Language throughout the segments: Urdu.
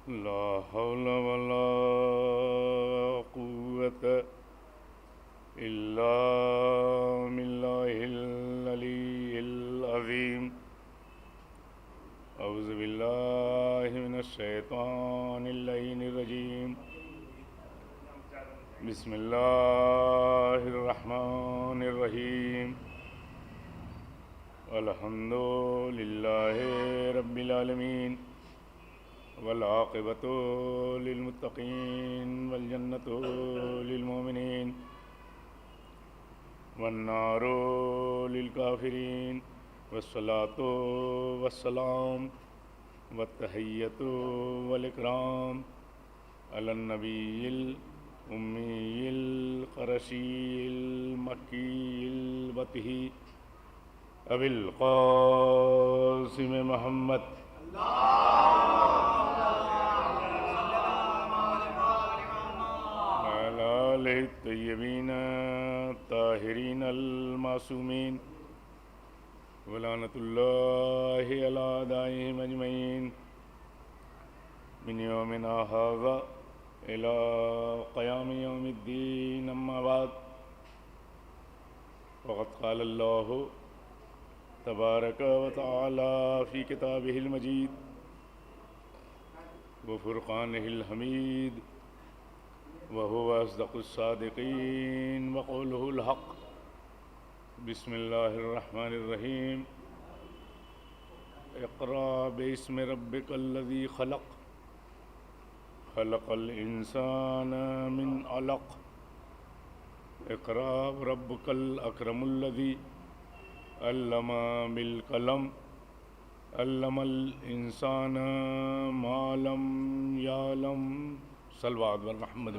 لا حول ولا قوة إلا بالله العلي العظيم. أعوذ بالله من الشيطان اللعين الرجيم. بسم الله الرحمن الرحيم. الحمد لله رب العالمين والعاقبة للمتقين والجنة للمؤمنين والنار للكافرين والصلاة والسلام والتحية والإكرام على النبي الأمي القرشي المكي البطحي أبي القاسم محمد وعلى آله الطيبين الطاهرين المعصومين ولعنة الله على أعدائهم أجمعين من يومنا هذا إلى قيام يوم الدين. أما بعد، وقد قال الله تبارك وتعالى في كتابه المجيد وفرقانه الحميد وهو أصدق الصادقين وقوله الحق. بسم الله الرحمن الرحيم. اقرأ باسم ربك الذي خلق خلق الإنسان من علق اقرأ ربك الأكرم الذي علم بالقلم علم الإنسان ما لم يعلم. صلوات بر محمد.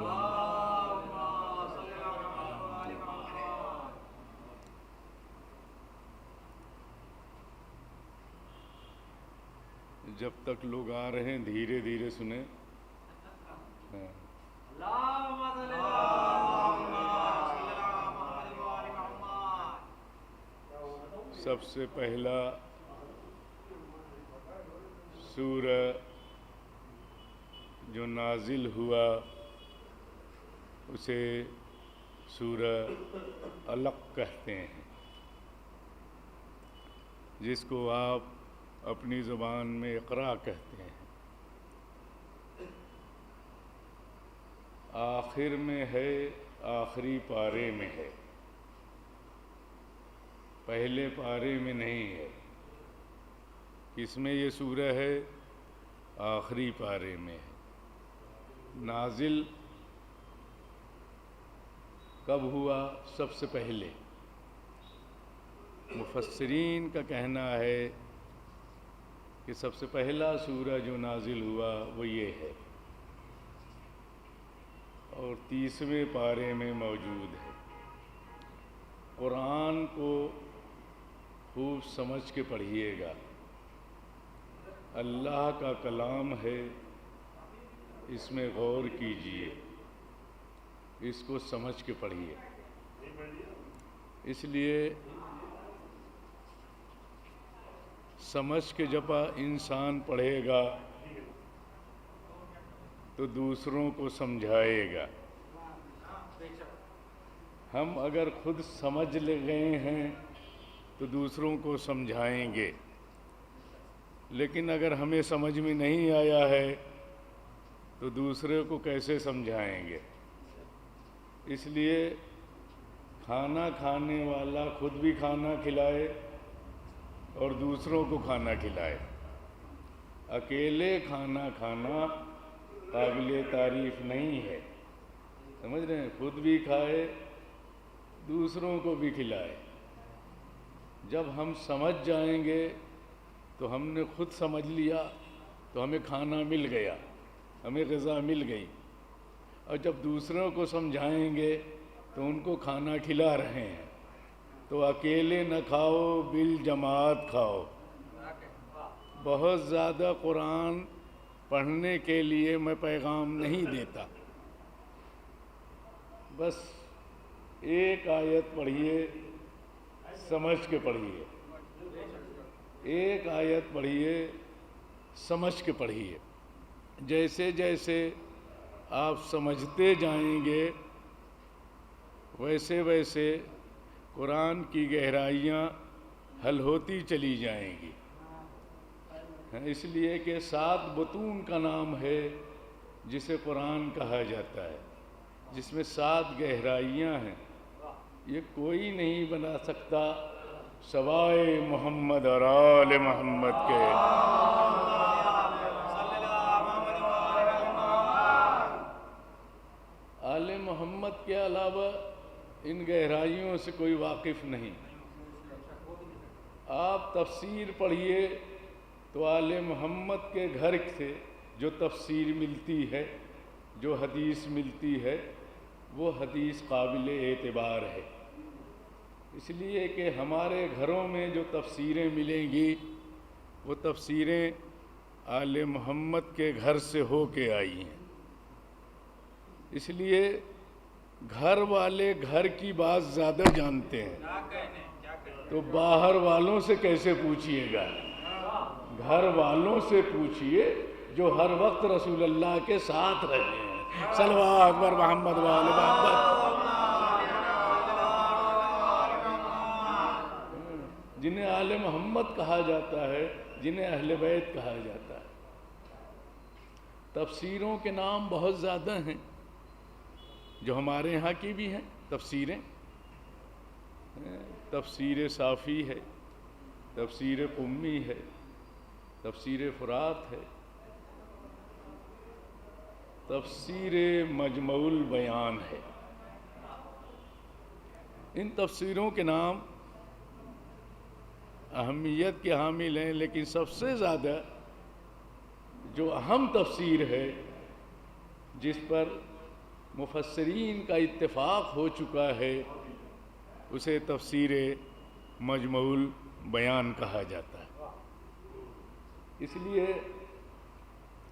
جب تک لوگ آ رہے ہیں دھیرے دھیرے سنیں. سب سے پہلا سورہ جو نازل ہوا اسے سورہ علق کہتے ہیں، جس کو آپ اپنی زبان میں اقرا کہتے ہیں. آخر میں ہے، آخری پارے میں ہے، پہلے پارے میں نہیں ہے. کس میں یہ سورہ ہے؟ آخری پارے میں ہے. نازل کب ہوا؟ سب سے پہلے. مفسرین کا کہنا ہے کہ سب سے پہلا سورہ جو نازل ہوا وہ یہ ہے، اور 30ویں پارے میں موجود ہے. قرآن کو خوب سمجھ کے پڑھیے گا. اللہ کا کلام ہے، اس میں غور کیجیے، اس کو سمجھ کے پڑھیے. اس لیے سمجھ کے جب انسان پڑھے گا تو دوسروں کو سمجھائے گا. ہم اگر خود سمجھ لے گئے ہیں تو دوسروں کو سمجھائیں گے، لیکن اگر ہمیں سمجھ میں نہیں آیا ہے تو دوسرے کو کیسے سمجھائیں گے؟ اس لیے کھانا کھانے والا خود بھی کھانا کھلائے اور دوسروں کو کھانا کھلائے. اکیلے کھانا کھانا قابل تعریف نہیں ہے، سمجھ رہے ہیں؟ خود بھی کھائے، دوسروں کو بھی کھلائے. جب ہم سمجھ جائیں گے تو ہم نے خود سمجھ لیا تو ہمیں کھانا مل گیا، ہمیں غذا مل گئی. اور جب دوسروں کو سمجھائیں گے تو ان کو کھانا کھلا رہے ہیں. تو اکیلے نہ کھاؤ، بالجماعت کھاؤ. بہت زیادہ قرآن پڑھنے کے لیے میں پیغام نہیں دیتا، بس ایک آیت پڑھیے، سمجھ کے پڑھیے. ایک آیت پڑھیے، سمجھ کے پڑھیے. جیسے جیسے آپ سمجھتے جائیں گے ویسے ویسے قرآن کی گہرائیاں حل ہوتی چلی جائیں گی. اس لیے کہ 7 بطون کا نام ہے جسے قرآن کہا جاتا ہے، جس میں 7 گہرائیاں ہیں. یہ کوئی نہیں بنا سکتا سوائے محمد اور آل محمد کے. آل محمد کے علاوہ ان گہرائیوں سے کوئی واقف نہیں. آپ تفسیر پڑھیے تو آل محمد کے گھر سے جو تفسیر ملتی ہے، جو حدیث ملتی ہے، وہ حدیث قابل اعتبار ہے. اس لیے کہ ہمارے گھروں میں جو تفسیریں ملیں گی وہ تفسیریں آل محمد کے گھر سے ہو کے آئی ہیں. اس لیے گھر والے گھر کی بات زیادہ جانتے ہیں، تو باہر والوں سے کیسے پوچھئے گا؟ گھر والوں سے پوچھئے جو ہر وقت رسول اللہ کے ساتھ رہے ہیں. صلوات بر محمد و آل محمد. جنہیں آل محمد کہا جاتا ہے، جنہیں اہل بیت کہا جاتا ہے. تفسیروں کے نام بہت زیادہ ہیں جو ہمارے ہاں کی بھی ہیں. تفسیریں، تفسیر صافی ہے، تفسیر قمی ہے، تفسیر فرات ہے، تفسیر مجمع البیان ہے. ان تفسیروں کے نام اہمیت کے حامل ہیں، لیکن سب سے زیادہ جو اہم تفسیر ہے جس پر مفسرین کا اتفاق ہو چکا ہے اسے تفسیر مجمع البیان کہا جاتا ہے. اس لیے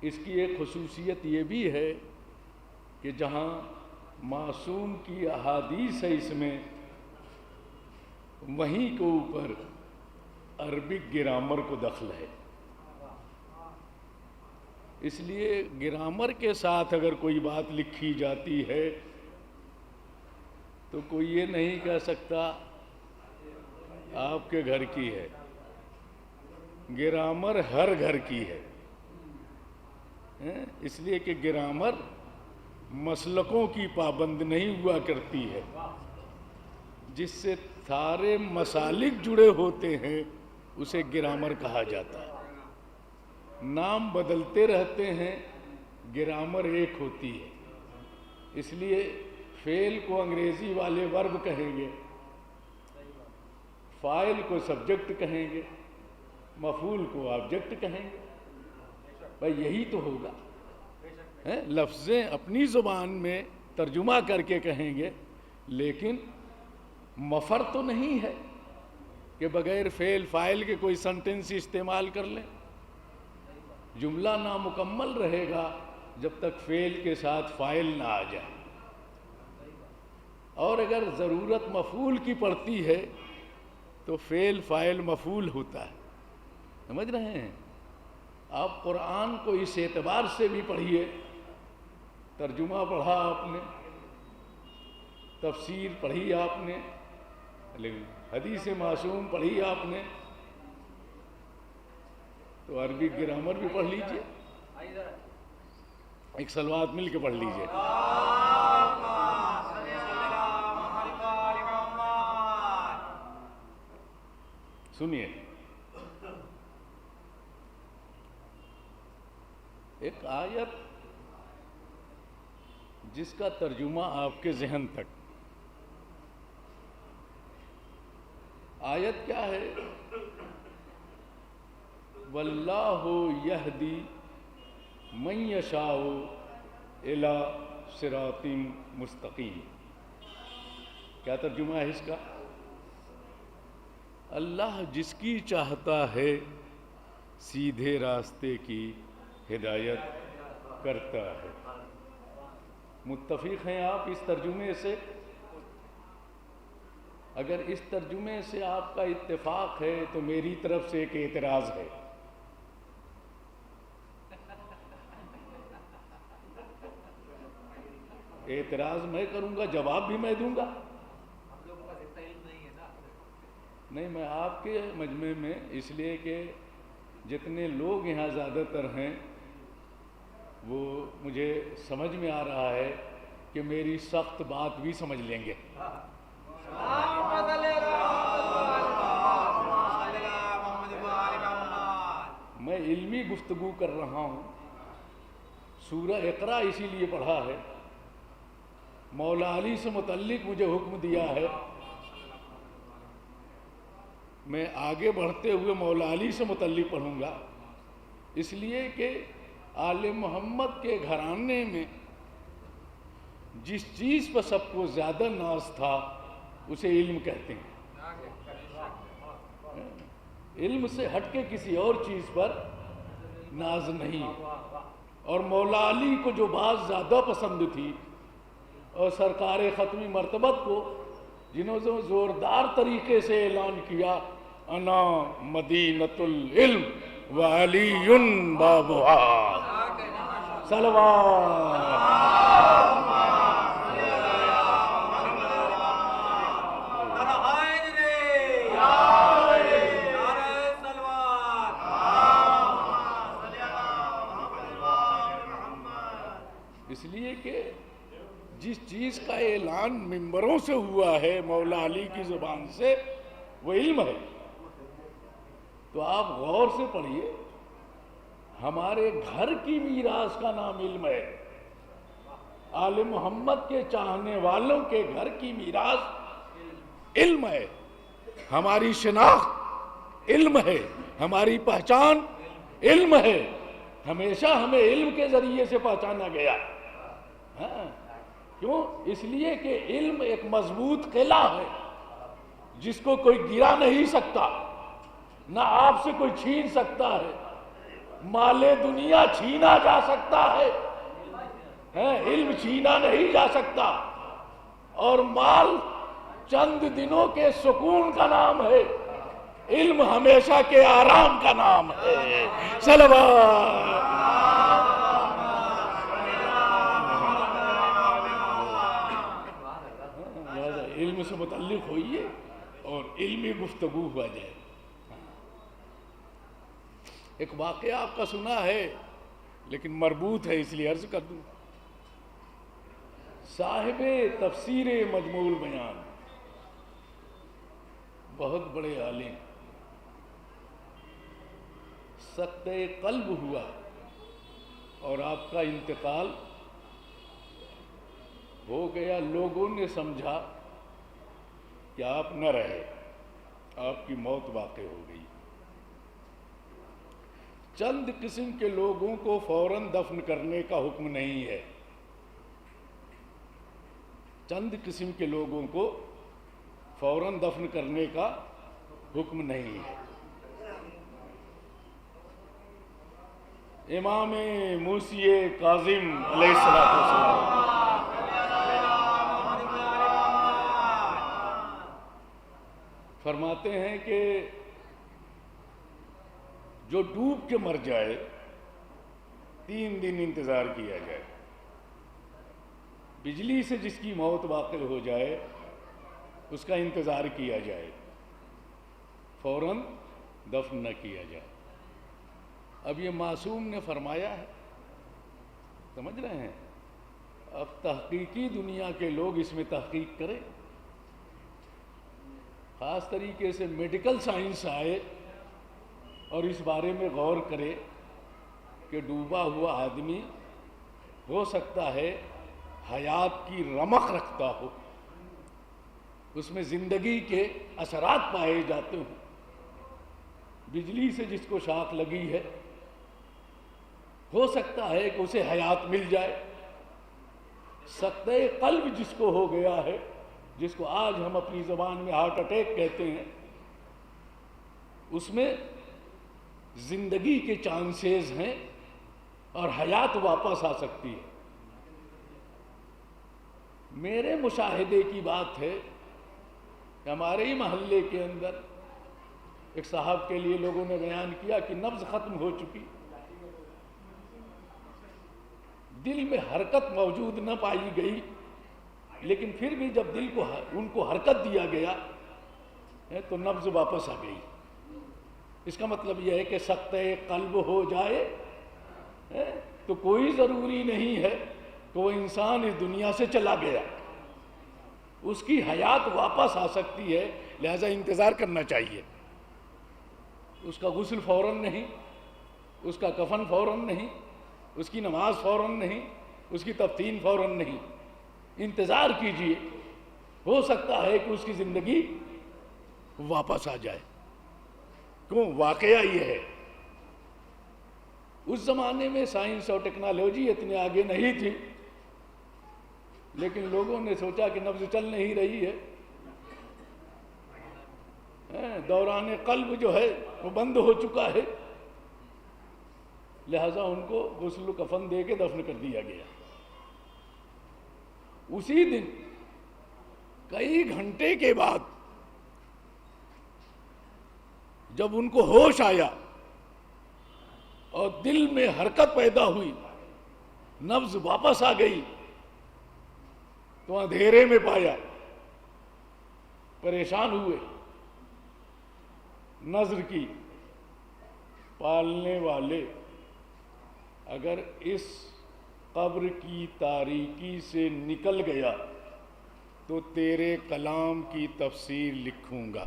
اس کی ایک خصوصیت یہ بھی ہے کہ جہاں معصوم کی احادیث ہے اس میں، وہیں کے اوپر عربک گرامر کو دخل ہے. اس لیے گرامر کے ساتھ اگر کوئی بات لکھی جاتی ہے تو کوئی یہ نہیں کہہ سکتا آپ کے گھر کی ہے. گرامر ہر گھر کی ہے. اس لیے کہ گرامر مسلکوں کی پابند نہیں ہوا کرتی ہے. جس سے سارے مسالک جڑے ہوتے ہیں اسے گرامر کہا جاتا ہے. نام بدلتے رہتے ہیں، گرامر ایک ہوتی ہے. اس لیے فعل کو انگریزی والے ورب کہیں گے، فاعل کو سبجیکٹ کہیں گے، مفعول کو آبجیکٹ کہیں گے. بھئی یہی تو ہوگا. لفظیں اپنی زبان میں ترجمہ کر کے کہیں گے، لیکن مفر تو نہیں ہے کہ بغیر فعل فاعل کے کوئی سنٹنس استعمال کر لیں. جملہ نامکمل رہے گا جب تک فعل کے ساتھ فاعل نہ آ جائے. اور اگر ضرورت مفعول کی پڑتی ہے تو فعل فاعل مفعول ہوتا ہے. سمجھ رہے ہیں؟ آپ قرآن کو اس اعتبار سے بھی پڑھیے، ترجمہ پڑھا آپ نے، تفسیر پڑھی آپ نے، حدیث معصوم پڑھی آپ نے، تو عربی گرامر بھی پڑھ لیجئے. ایک صلوات مل کے پڑھ لیجئے. سنیے، ایک آیت جس کا ترجمہ آپ کے ذہن تک. آیت کیا ہے؟ واللہ یہدی من یشاء الی صراط مستقیم. کیا ترجمہ ہے اس کا؟ اللہ جس کی چاہتا ہے سیدھے راستے کی ہدایت کرتا ہے. متفق ہیں آپ اس ترجمے سے؟ اگر اس ترجمے سے آپ کا اتفاق ہے تو میری طرف سے ایک اعتراض ہے. اعتراض میں کروں گا، جواب بھی میں دوں گا. ہم لوگوں کا اتنا علم نہیں ہے نا. نہیں، میں آپ کے مجمع میں اس لیے کہ جتنے لوگ یہاں زیادہ تر ہیں وہ مجھے سمجھ میں آ رہا ہے کہ میری سخت بات بھی سمجھ لیں گے. میں علمی گفتگو کر رہا ہوں. سورہ اقرا اسی لیے پڑھا ہے. مولا علی سے متعلق مجھے حکم دیا ہے. میں آگے بڑھتے ہوئے مولا علی سے متعلق پڑھوں گا، اس لیے کہ آل محمد کے گھرانے میں جس چیز پر سب کو زیادہ ناز تھا اسے علم کہتے ہیں. علم سے ہٹ کے کسی اور چیز پر ناز نہیں. اور مولا علی کو جو بات زیادہ پسند تھی اور سرکار ختمی مرتبت کو جنہوں نے زوردار طریقے سے اعلان کیا، انا مدینۃ العلم وعلی بابها، صلوات. اس لیے کہ جس چیز کا اعلان ممبروں سے ہوا ہے مولا علی کی زبان سے وہ علم ہے. تو آپ غور سے پڑھیے، ہمارے گھر کی میراث کا نام علم ہے. آل محمد کے چاہنے والوں کے گھر کی میراث علم ہے. ہماری شناخت علم ہے، ہماری پہچان علم ہے. ہمیشہ ہمیں علم کے ذریعے سے پہچانا گیا. ہاں، کیوں؟ اس لیے کہ علم ایک مضبوط قلعہ ہے جس کو کوئی گرا نہیں سکتا، نہ آپ سے کوئی چھین سکتا ہے. مال دنیا چھینا جا سکتا ہے، علم چھینا نہیں جا سکتا. اور مال چند دنوں کے سکون کا نام ہے، علم ہمیشہ کے آرام کا نام ہے. صلوات. علم سے متعلق ہوئیے اور علمی گفتگو ہوا جائے. ایک واقعہ آپ کا سنا ہے لیکن مربوط ہے اس لیے عرض کر دوں. صاحب تفسیر مجموع البیان، بہت بڑے عالم، سقطِ قلب ہوا اور آپ کا انتقال ہو گیا. لوگوں نے سمجھا کہ آپ نہ رہے، آپ کی موت واقع ہو گئی. چند قسم کے لوگوں کو فوراً دفن کرنے کا حکم نہیں ہے. چند قسم کے لوگوں کو فوراً دفن کرنے کا حکم نہیں ہے. امام موسی کاظم علیہ السلام فرماتے ہیں کہ جو ڈوب کے مر جائے 3 دن انتظار کیا جائے. بجلی سے جس کی موت واقع ہو جائے اس کا انتظار کیا جائے، فوراً دفن نہ کیا جائے. اب یہ معصوم نے فرمایا ہے، سمجھ رہے ہیں؟ اب تحقیقی دنیا کے لوگ اس میں تحقیق کریں. خاص طریقے سے میڈیکل سائنس آئے اور اس بارے میں غور کرے کہ ڈوبا ہوا آدمی ہو سکتا ہے حیات کی رمق رکھتا ہو، اس میں زندگی کے اثرات پائے جاتے ہوں. بجلی سے جس کو شاخ لگی ہے ہو سکتا ہے کہ اسے حیات مل جائے. سقطِ قلب جس کو ہو گیا ہے، جس کو آج ہم اپنی زبان میں ہارٹ اٹیک کہتے ہیں، اس میں زندگی کے چانسز ہیں اور حیات واپس آ سکتی ہے. میرے مشاہدے کی بات ہے کہ ہمارے ہی محلے کے اندر ایک صاحب کے لیے لوگوں نے بیان کیا کہ نبض ختم ہو چکی، دل میں حرکت موجود نہ پائی گئی، لیکن پھر بھی جب دل کو ان کو حرکت دیا گیا تو نبض واپس آ گئی. اس کا مطلب یہ ہے کہ سکتہ قلب ہو جائے تو کوئی ضروری نہیں ہے کہ وہ انسان اس دنیا سے چلا گیا. اس کی حیات واپس آ سکتی ہے، لہذا انتظار کرنا چاہیے. اس کا غسل فوراً نہیں، اس کا کفن فوراً نہیں، اس کی نماز فوراً نہیں، اس کی تدفین فوراً نہیں. انتظار کیجئے، ہو سکتا ہے کہ اس کی زندگی واپس آ جائے. کیوں؟ واقعہ یہ ہے. اس زمانے میں سائنس اور ٹیکنالوجی اتنے آگے نہیں تھی، لیکن لوگوں نے سوچا کہ نبض چل نہیں رہی ہے، دوران قلب جو ہے وہ بند ہو چکا ہے، لہذا ان کو غسل و کفن دے کے دفن کر دیا گیا. اسی دن کئی گھنٹے کے بعد جب ان کو ہوش آیا اور دل میں حرکت پیدا ہوئی، نبض واپس آ گئی، تو اندھیرے میں پایا. پریشان ہوئے. نظر کی پالنے والے اگر اس قبر کی تاریکی سے نکل گیا تو تیرے کلام کی تفسیر لکھوں گا.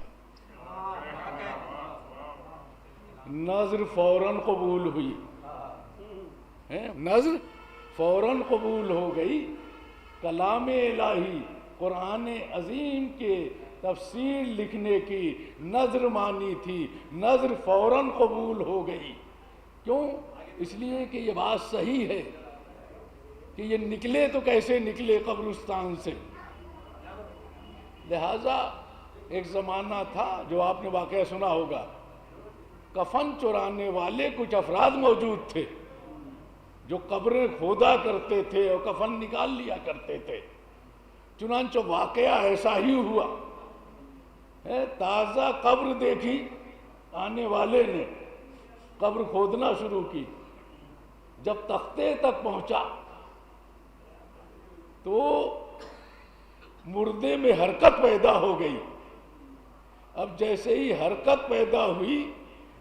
نظر فوراً قبول ہوئی، نظر فوراً قبول ہو گئی. کلام الہی قرآن عظیم کے تفسیر لکھنے کی نظر مانی تھی، نظر فوراً قبول ہو گئی. کیوں؟ اس لیے کہ یہ بات صحیح ہے کہ یہ نکلے تو کیسے نکلے قبرستان سے. لہذا ایک زمانہ تھا جو آپ نے واقعہ سنا ہوگا، کفن چرانے والے کچھ افراد موجود تھے جو قبریں کھودا کرتے تھے اور کفن نکال لیا کرتے تھے. چنانچہ واقعہ ایسا ہی ہوا. تازہ قبر دیکھی، آنے والے نے قبر کھودنا شروع کی. جب تختے تک پہنچا تو مردے میں حرکت پیدا ہو گئی. اب جیسے ہی حرکت پیدا ہوئی،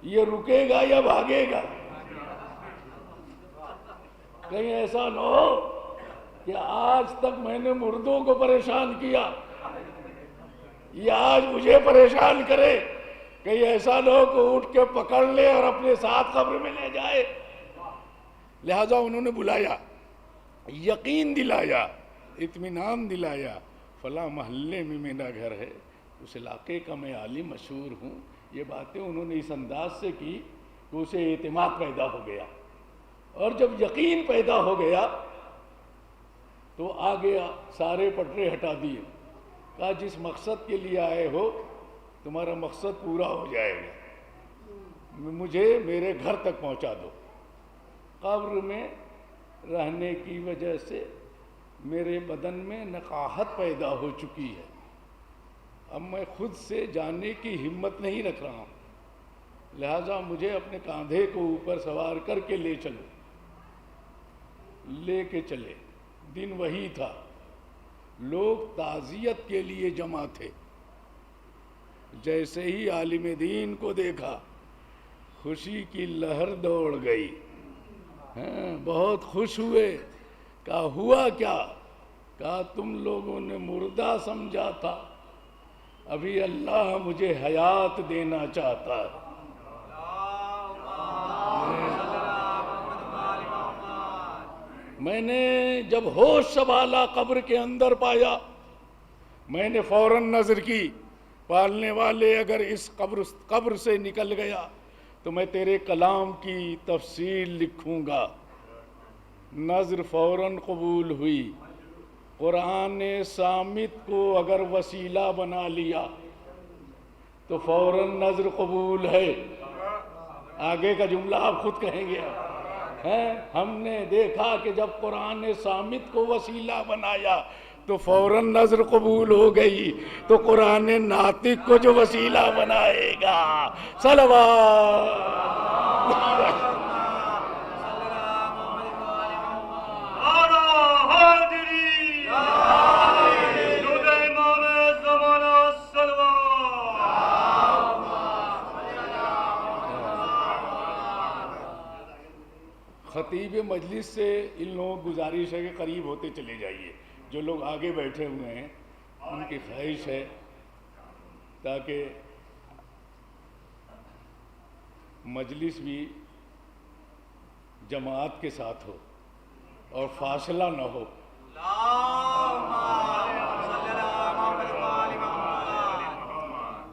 یہ رکے گا یا بھاگے گا؟ کہیں ایسا نہ ہو کہ آج تک میں نے مردوں کو پریشان کیا، یہ آج مجھے پریشان کرے. کہیں ایسا نہ ہو کہ اٹھ کے پکڑ لے اور اپنے ساتھ قبر میں لے جائے. لہذا انہوں نے بلایا، یقین دلایا، اطمینان دلایا. فلاں محلے میں میرا گھر ہے، اس علاقے کا میں عالم مشہور ہوں. یہ باتیں انہوں نے اس انداز سے کی کہ اسے اعتماد پیدا ہو گیا. اور جب یقین پیدا ہو گیا تو آگے سارے پٹرے ہٹا دیے. کہا جس مقصد کے لیے آئے ہو تمہارا مقصد پورا ہو جائے گا، مجھے میرے گھر تک پہنچا دو. قبر میں رہنے کی وجہ سے میرے بدن میں نقاہت پیدا ہو چکی ہے. اب میں خود سے جانے کی ہمت نہیں رکھ رہا ہوں، لہذا مجھے اپنے کاندھے کو اوپر سوار کر کے لے چلو. لے کے چلے. دن وہی تھا، لوگ تعزیت کے لیے جمع تھے. جیسے ہی عالم دین کو دیکھا، خوشی کی لہر دوڑ گئی. بہت خوش ہوئے. کہا ہوا کیا؟ کہا تم لوگوں نے مردہ سمجھا تھا، ابھی اللہ مجھے حیات دینا چاہتا ہے. میں نے جب ہوش سنبھالا قبر کے اندر پایا، میں نے فوراً نظر کی، پالنے والے اگر اس قبر سے نکل گیا تو میں تیرے کلام کی تفسیر لکھوں گا. نظر فوراً قبول ہوئی. قرآن صامت کو اگر وسیلہ بنا لیا تو فوراً نظر قبول ہے. آگے کا جملہ آپ خود کہیں گے. ہم نے دیکھا کہ جب قرآن صامت کو وسیلہ بنایا تو فوراً نظر قبول ہو گئی. تو قرآن ناطق کو جو وسیلہ بنائے گا، صلوات. حاضری خطیب مجلس سے ان لوگوں کو گزارش ہے کہ قریب ہوتے چلے جائیے، جو لوگ آگے بیٹھے ہوئے ہیں ان کی خواہش ہے تاکہ مجلس بھی جماعت کے ساتھ ہو اور فاصلہ نہ ہو۔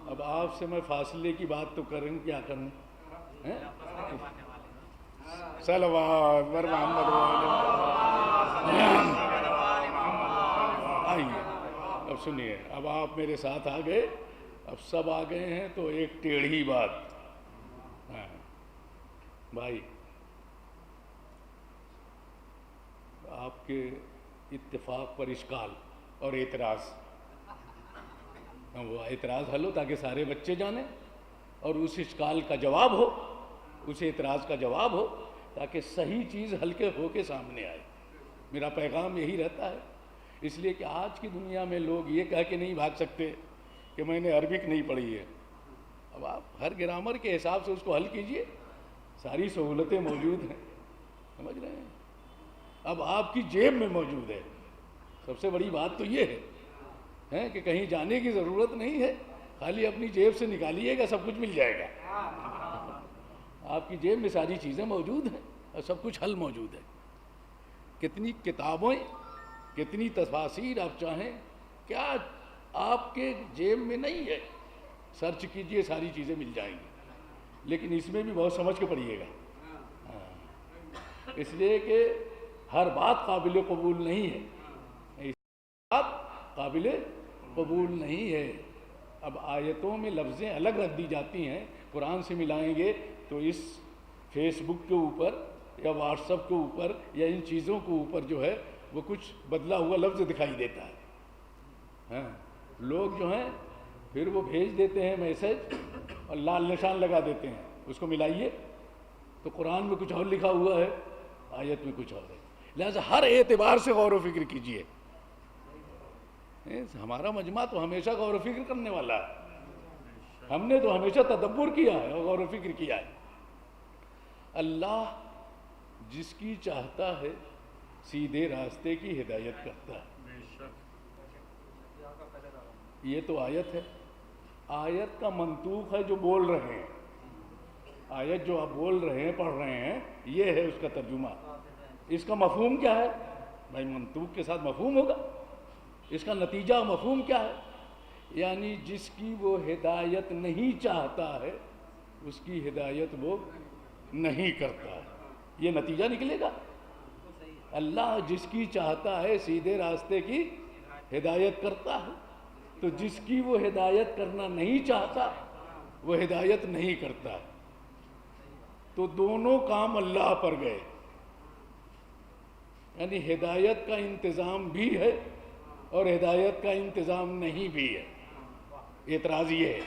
اب آپ سے میں فاصلے کی بات تو کروں، کیا کروں؟ صلوات بر محمد آئیے، اب سنیے، اب آپ میرے ساتھ آ گئے، اب سب آ گئے ہیں تو ایک ٹیڑھی بات۔ ہاں بھائی، آپ کے اتفاق پر اشکال اور اعتراض، وہ اعتراض حل ہو تاکہ سارے بچے جانیں، اور اس اشکال کا جواب ہو، اس اعتراض کا جواب ہو، تاکہ صحیح چیز ہلکے ہو کے سامنے آئے۔ میرا پیغام یہی رہتا ہے، اس لیے کہ آج کی دنیا میں لوگ یہ کہہ کے نہیں بھاگ سکتے کہ میں نے عربک نہیں پڑھی ہے۔ اب آپ ہر گرامر کے حساب سے اس کو حل کیجئے، ساری سہولتیں موجود ہیں، سمجھ رہے ہیں؟ اب آپ کی جیب میں موجود ہے، سب سے بڑی بات تو یہ ہے کہ کہیں جانے کی ضرورت نہیں ہے، خالی اپنی جیب سے نکالیے گا، سب کچھ مل جائے گا۔ آپ کی جیب میں ساری چیزیں موجود ہیں اور سب کچھ حل موجود ہے۔ کتنی کتابیں، کتنی تفاسیر آپ چاہیں، کیا آپ کے جیب میں نہیں ہے؟ سرچ کیجئے، ساری چیزیں مل جائیں گی، لیکن اس میں بھی بہت سمجھ کے پڑھیے گا، اس لیے کہ ہر بات قابل قبول نہیں ہے، بات قابل قبول نہیں ہے۔ اب آیتوں میں لفظیں الگ رکھ دی جاتی ہیں، قرآن سے ملائیں گے تو اس فیس بک کے اوپر یا واٹس ایپ کے اوپر یا ان چیزوں کے اوپر جو ہے وہ کچھ بدلا ہوا لفظ دکھائی دیتا ہے۔ ہاں، لوگ جو ہیں پھر وہ بھیج دیتے ہیں میسج اور لال نشان لگا دیتے ہیں، اس کو ملائیے تو قرآن میں کچھ اور لکھا ہوا ہے، آیت میں کچھ اور ہے۔ لہذا ہر اعتبار سے غور و فکر کیجئے۔ ہمارا مجمع تو ہمیشہ غور و فکر کرنے والا ہے، ہم نے تو ہمیشہ تدبر کیا ہے اور غور و فکر کیا ہے۔ اللہ جس کی چاہتا ہے سیدھے راستے کی ہدایت کرتا ہے۔ یہ تو آیت ہے، آیت کا منطوق ہے جو بول رہے ہیں، آیت جو آپ بول رہے ہیں، پڑھ رہے ہیں، یہ ہے اس کا ترجمہ۔ اس کا مفہوم کیا ہے؟ بھائی منطوق کے ساتھ مفہوم ہوگا، اس کا نتیجہ مفہوم کیا ہے؟ یعنی جس کی وہ ہدایت نہیں چاہتا ہے اس کی ہدایت وہ نہیں کرتا ہے، یہ نتیجہ نکلے گا۔ اللہ جس کی چاہتا ہے سیدھے راستے کی ہدایت کرتا ہے، تو جس کی وہ ہدایت کرنا نہیں چاہتا وہ ہدایت نہیں کرتا ہے، تو دونوں کام اللہ پر گئے۔ یعنی ہدایت کا انتظام بھی ہے اور ہدایت کا انتظام نہیں بھی ہے۔ اعتراض یہ ہے،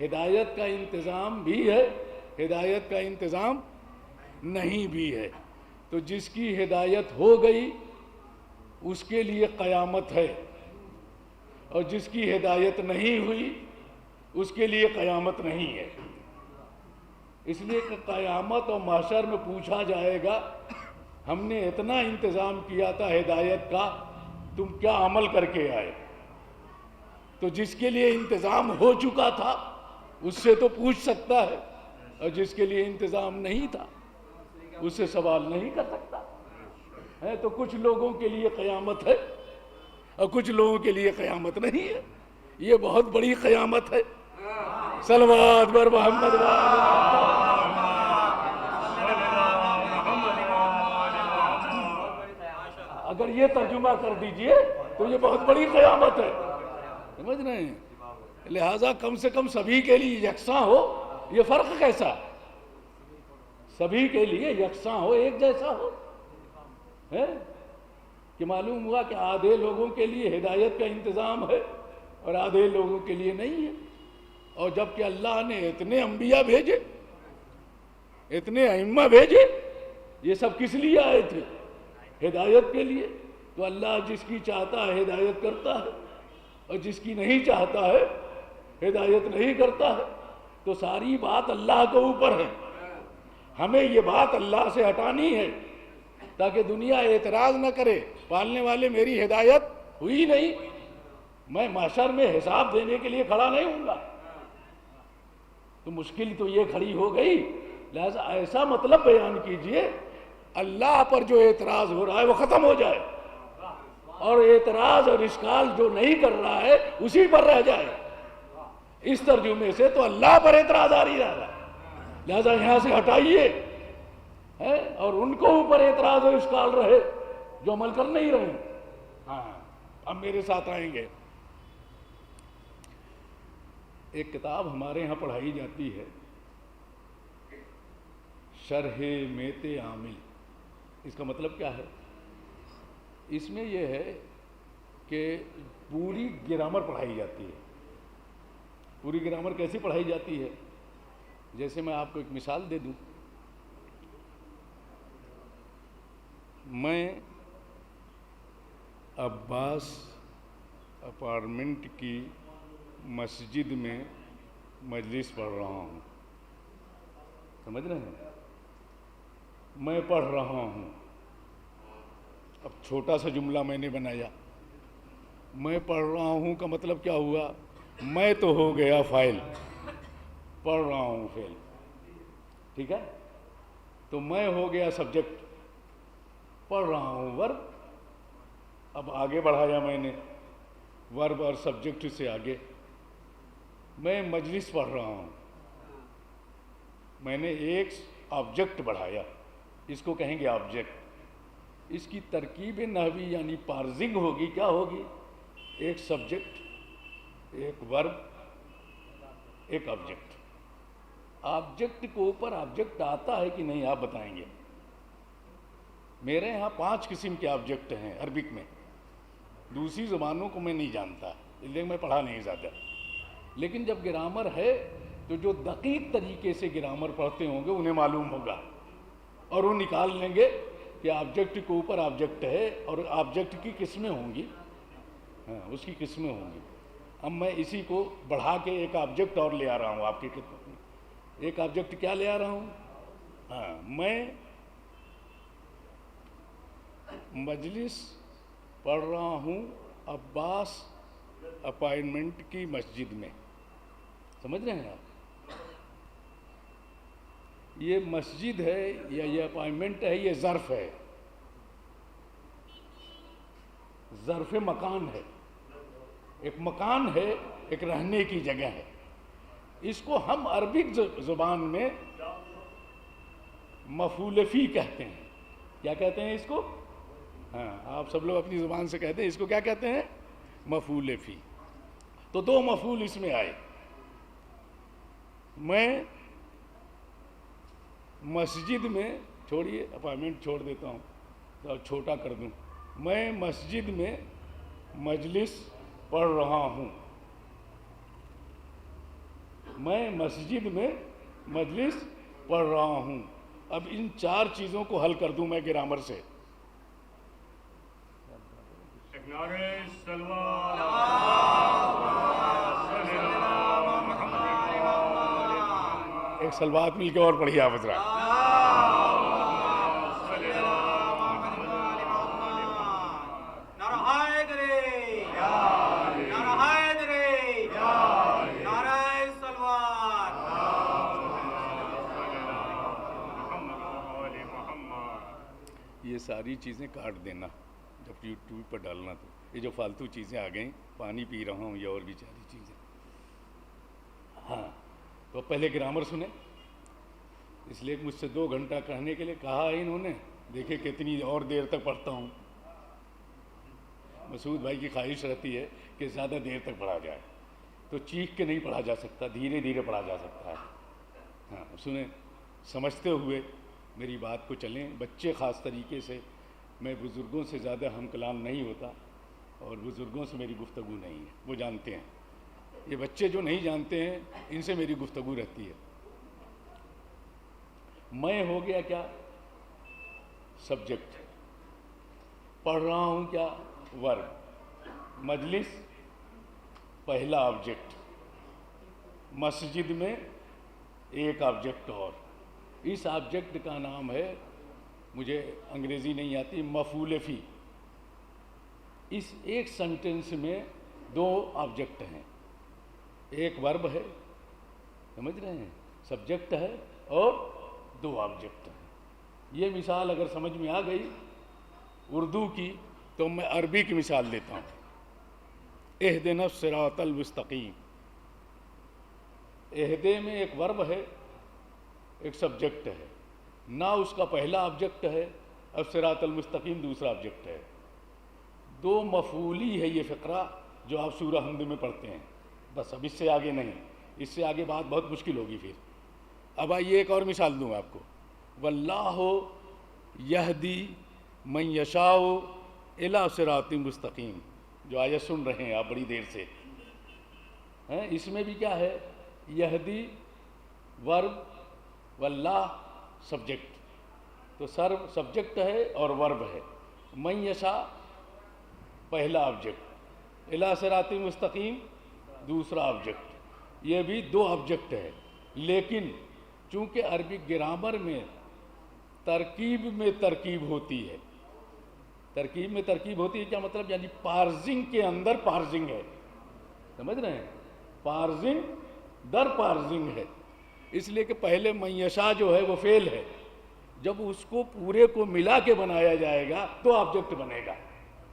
ہدایت کا انتظام بھی ہے، ہدایت کا انتظام نہیں بھی ہے، تو جس کی ہدایت ہو گئی اس کے لیے قیامت ہے، اور جس کی ہدایت نہیں ہوئی اس کے لیے قیامت نہیں ہے۔ اس لیے کہ قیامت اور محشر میں پوچھا جائے گا، ہم نے اتنا انتظام کیا تھا ہدایت کا، تم کیا عمل کر کے آئے؟ تو جس کے لیے انتظام ہو چکا تھا اس سے تو پوچھ سکتا ہے، اور جس کے لیے انتظام نہیں تھا اس سے سوال نہیں کر سکتا ہے۔ تو کچھ لوگوں کے لیے قیامت ہے اور کچھ لوگوں کے لیے قیامت نہیں ہے، یہ بہت بڑی قیامت ہے۔ صلوات بر محمد اگر یہ ترجمہ کر دیجئے تو یہ بہت بڑی قیامت ہے، سمجھ رہے ہیں؟ لہٰذا کم سے کم سبھی کے لیے یکساں ہو، یہ فرق کیسا؟ سبھی کے لیے یکساں ہو، ایک جیسا ہو، ہے کہ معلوم ہوا کہ آدھے لوگوں کے لیے ہدایت کا انتظام ہے اور آدھے لوگوں کے لیے نہیں ہے۔ اور جب کہ اللہ نے اتنے انبیاء بھیجے، اتنے ائمہ بھیجے، یہ سب کس لیے آئے تھے؟ ہدایت کے لیے۔ تو اللہ جس کی چاہتا ہے ہدایت کرتا ہے اور جس کی نہیں چاہتا ہے ہدایت نہیں کرتا ہے، تو ساری بات اللہ کے اوپر ہے۔ ہمیں یہ بات اللہ سے ہٹانی ہے تاکہ دنیا اعتراض نہ کرے پالنے والے میری ہدایت ہوئی نہیں، میں محشر میں حساب دینے کے لیے کھڑا نہیں ہوں گا۔ تو مشکل تو یہ کھڑی ہو گئی، لہذا ایسا مطلب بیان کیجئے اللہ پر جو اعتراض ہو رہا ہے وہ ختم ہو جائے، اور اعتراض اور اشکال جو نہیں کر رہا ہے اسی پر رہ جائے۔ اس ترجمے سے تو اللہ پر اعتراض آ رہا ہے، لہذا یہاں سے ہٹائیے، اور ان کو اوپر اعتراض و اشکال رہے جو عمل کر نہیں رہے۔ ہاں اب میرے ساتھ آئیں گے۔ ایک کتاب ہمارے ہاں پڑھائی جاتی ہے، شرح میت عامل۔ اس کا مطلب کیا ہے؟ اس میں یہ ہے کہ پوری گرامر پڑھائی جاتی ہے۔ پوری گرامر کیسی پڑھائی جاتی ہے؟ جیسے میں آپ کو ایک مثال دے دوں، میں عباس اپارٹمنٹ کی مسجد میں مجلس پڑھ رہا ہوں، سمجھ رہے ہیں؟ میں پڑھ رہا ہوں۔ اب چھوٹا سا جملہ میں نے بنایا، میں پڑھ رہا ہوں کا مطلب کیا ہوا؟ میں تو ہو گیا فاعل، پڑھ رہا ہوں فعل، ٹھیک ہے؟ تو میں ہو گیا سبجیکٹ، پڑھ رہا ہوں ورب۔ اب آگے بڑھایا میں نے ورب اور سبجیکٹ سے آگے، میں مجلس پڑھ رہا ہوں، میں نے ایک آبجیکٹ بڑھایا، اس کو کہیں گے آبجیکٹ۔ اس کی ترکیب نحوی یعنی پارزنگ ہوگی، کیا ہوگی؟ ایک سبجیکٹ، ایک ورب، ایک آبجیکٹ۔ آبجیکٹ کے اوپر آبجیکٹ آتا ہے کہ نہیں آپ بتائیں گے؟ میرے ہاں 5 قسم کے آبجیکٹ ہیں عربک میں، دوسری زبانوں کو میں نہیں جانتا، اس لیے میں پڑھا نہیں زیادہ، لیکن جب گرامر ہے تو جو دقیق طریقے سے گرامر پڑھتے ہوں گے انہیں معلوم ہوگا، اور وہ نکال لیں گے کہ آبجیکٹ کے اوپر آبجیکٹ ہے اور آبجیکٹ کی قسمیں ہوں گی، ہاں اس کی قسمیں ہوں گی۔ اب میں اسی کو بڑھا کے ایک آبجیکٹ اور لے آ رہا ہوں آپ کی خدمت میں۔ ایک آبجیکٹ کیا لے آ رہا ہوں؟ ہاں، میں مجلس پڑھ رہا ہوں عباس اپارٹمنٹ کی مسجد میں، سمجھ رہے ہیں آپ؟ یہ مسجد ہے یا یہ اپارٹمنٹ ہے، یہ ظرف ہے، ظرف مکان ہے، ایک مکان ہے، ایک رہنے کی جگہ ہے۔ اس کو ہم عربک زبان میں مفعول فی کہتے ہیں۔ کیا کہتے ہیں اس کو؟ ہاں آپ سب لوگ اپنی زبان سے کہتے ہیں، اس کو کیا کہتے ہیں؟ مفعول فی۔ تو 2 مفعول اس میں آئے، میں مسجد میں، چھوڑیے اپارٹمنٹ چھوڑ دیتا ہوں تو چھوٹا کر دوں، میں مسجد میں مجلس پڑھ رہا ہوں، میں مسجد میں مجلس پڑھ رہا ہوں۔ اب ان 4 چیزوں کو حل کر دوں میں گرامر سے۔ ایک سلوات مل کے اور پڑھیے آپ حضرات۔ یہ ساری چیزیں کاٹ دینا جب یوٹیوب پر ڈالنا، تو یہ جو فالتو چیزیں آ گئیں، پانی پی رہا ہوں یا اور بھی ساری چیزیں۔ ہاں تو پہلے گرامر سنیں، اس لیے مجھ سے 2 گھنٹہ کہنے کے لیے کہا ہے انہوں نے، دیکھیں کتنی اور دیر تک پڑھتا ہوں۔ مسعود بھائی کی خواہش رہتی ہے کہ زیادہ دیر تک پڑھا جائے، تو چیخ کے نہیں پڑھا جا سکتا، دھیرے دھیرے پڑھا جا سکتا ہے۔ ہاں سنیں، سمجھتے ہوئے میری بات کو چلیں، بچے خاص طریقے سے۔ میں بزرگوں سے زیادہ ہم کلام نہیں ہوتا، اور بزرگوں سے میری گفتگو نہیں ہے، وہ جانتے ہیں۔ یہ بچے جو نہیں جانتے ہیں ان سے میری گفتگو رہتی ہے۔ میں ہو گیا کیا؟ سبجیکٹ۔ پڑھ رہا ہوں کیا؟ ورب۔ مجلس پہلا آبجیکٹ، مسجد میں ایک آبجیکٹ اور، اس آبجیکٹ کا نام ہے مجھے انگریزی نہیں آتی، مفعول فی، اس ایک سنٹینس میں دو آبجیکٹ ہیں، ایک ورب ہے، سمجھ رہے ہیں، سبجیکٹ ہے اور دو آبجیکٹ ہیں۔ یہ مثال اگر سمجھ میں آ گئی اردو کی تو میں عربی کی مثال دیتا ہوں۔ اہدنا الصراط المستقیم، اہدے میں ایک ورب ہے، ایک سبجیکٹ ہے، نہ اس کا پہلا آبجیکٹ ہے، اب صراط المستقیم دوسرا آبجیکٹ ہے، دو مفعولی ہے یہ فقرہ جو آپ سورہ حمد میں پڑھتے ہیں، بس اب اس سے آگے نہیں، اس سے آگے بات بہت مشکل ہوگی پھر۔ اب آئیے ایک اور مثال دوں آپ کو، واللہ یہدی من یشاء الی صراط مستقیم، جو آیت سن رہے ہیں آپ بڑی دیر سے، اس میں بھی کیا ہے، یہدی ورب واللہ سبجیکٹ، تو سبجیکٹ ہے اور ورب ہے، من یشاء پہلا آبجیکٹ، الی صراط مستقیم دوسرا آبجیکٹ، یہ بھی دو آبجیکٹ ہے، لیکن چونکہ عربک گرامر میں ترکیب میں ترکیب ہوتی ہے، ترکیب میں ترکیب ہوتی ہے کیا مطلب، یعنی پارزنگ کے اندر پارزنگ ہے، سمجھ رہے ہیں، پارزنگ در پارزنگ ہے، اس لیے کہ پہلے معیشہ جو ہے وہ فعل ہے، جب اس کو پورے کو ملا کے بنایا جائے گا تو آبجیکٹ بنے گا،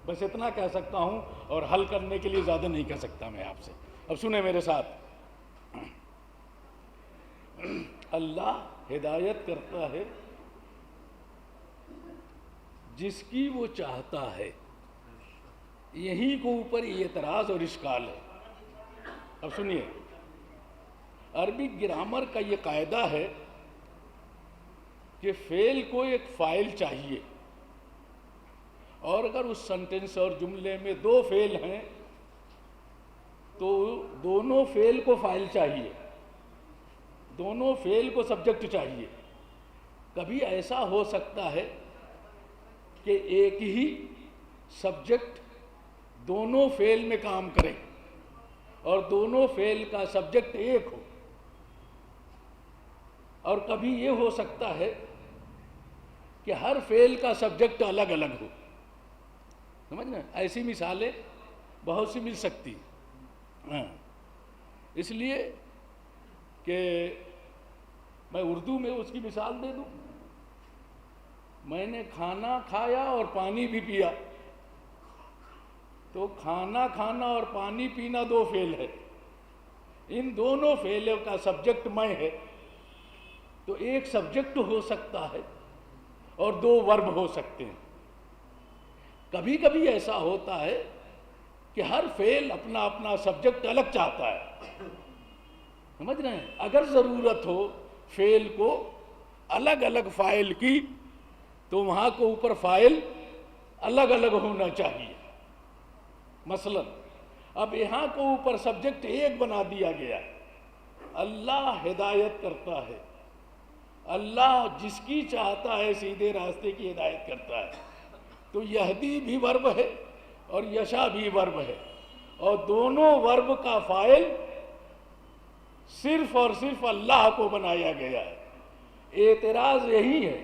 بس اتنا کہہ سکتا ہوں، اور حل کرنے کے لیے زیادہ نہیں کہہ سکتا میں آپ سے۔ اب سنیں میرے ساتھ، اللہ ہدایت کرتا ہے جس کی وہ چاہتا ہے، یہی کو اوپر اعتراض اور اشکال ہے۔ اب سنیے، عربک گرامر کا یہ قاعدہ ہے کہ فعل کو ایک فاعل چاہیے، اور اگر اس سنٹنس اور جملے میں دو فعل ہیں تو دونوں فعل کو فاعل چاہیے، دونوں فعل کو سبجیکٹ چاہیے۔ کبھی ایسا ہو سکتا ہے کہ ایک ہی سبجیکٹ دونوں فعل میں کام کرے اور دونوں فعل کا سبجیکٹ ایک ہو، اور کبھی یہ ہو سکتا ہے کہ ہر فعل کا سبجیکٹ الگ الگ ہو، سمجھ رہے ہیں، ایسی مثالیں بہت سی مل سکتی ہیں۔ اس لیے کہ میں اردو میں اس کی مثال دے دوں، میں نے کھانا کھایا اور پانی بھی پیا، تو کھانا کھانا اور پانی پینا دو فعل ہے، ان دونوں فعلوں کا سبجیکٹ میں ہے، تو ایک سبجیکٹ ہو سکتا ہے اور دو ورب ہو سکتے ہیں۔ کبھی کبھی ایسا ہوتا ہے کہ ہر فعل اپنا اپنا سبجیکٹ الگ چاہتا ہے، سمجھ رہے ہیں، اگر ضرورت ہو فعل کو الگ الگ فاعل کی تو وہاں کو اوپر فاعل الگ الگ ہونا چاہیے۔ مثلا اب یہاں کو اوپر سبجیکٹ ایک بنا دیا گیا، اللہ ہدایت کرتا ہے، اللہ جس کی چاہتا ہے سیدھے راستے کی ہدایت کرتا ہے، تو یہدی بھی ورب ہے اور یشا بھی ورب ہے، اور دونوں ورب کا فاعل صرف اور صرف اللہ کو بنایا گیا ہے۔ اعتراض یہی ہے،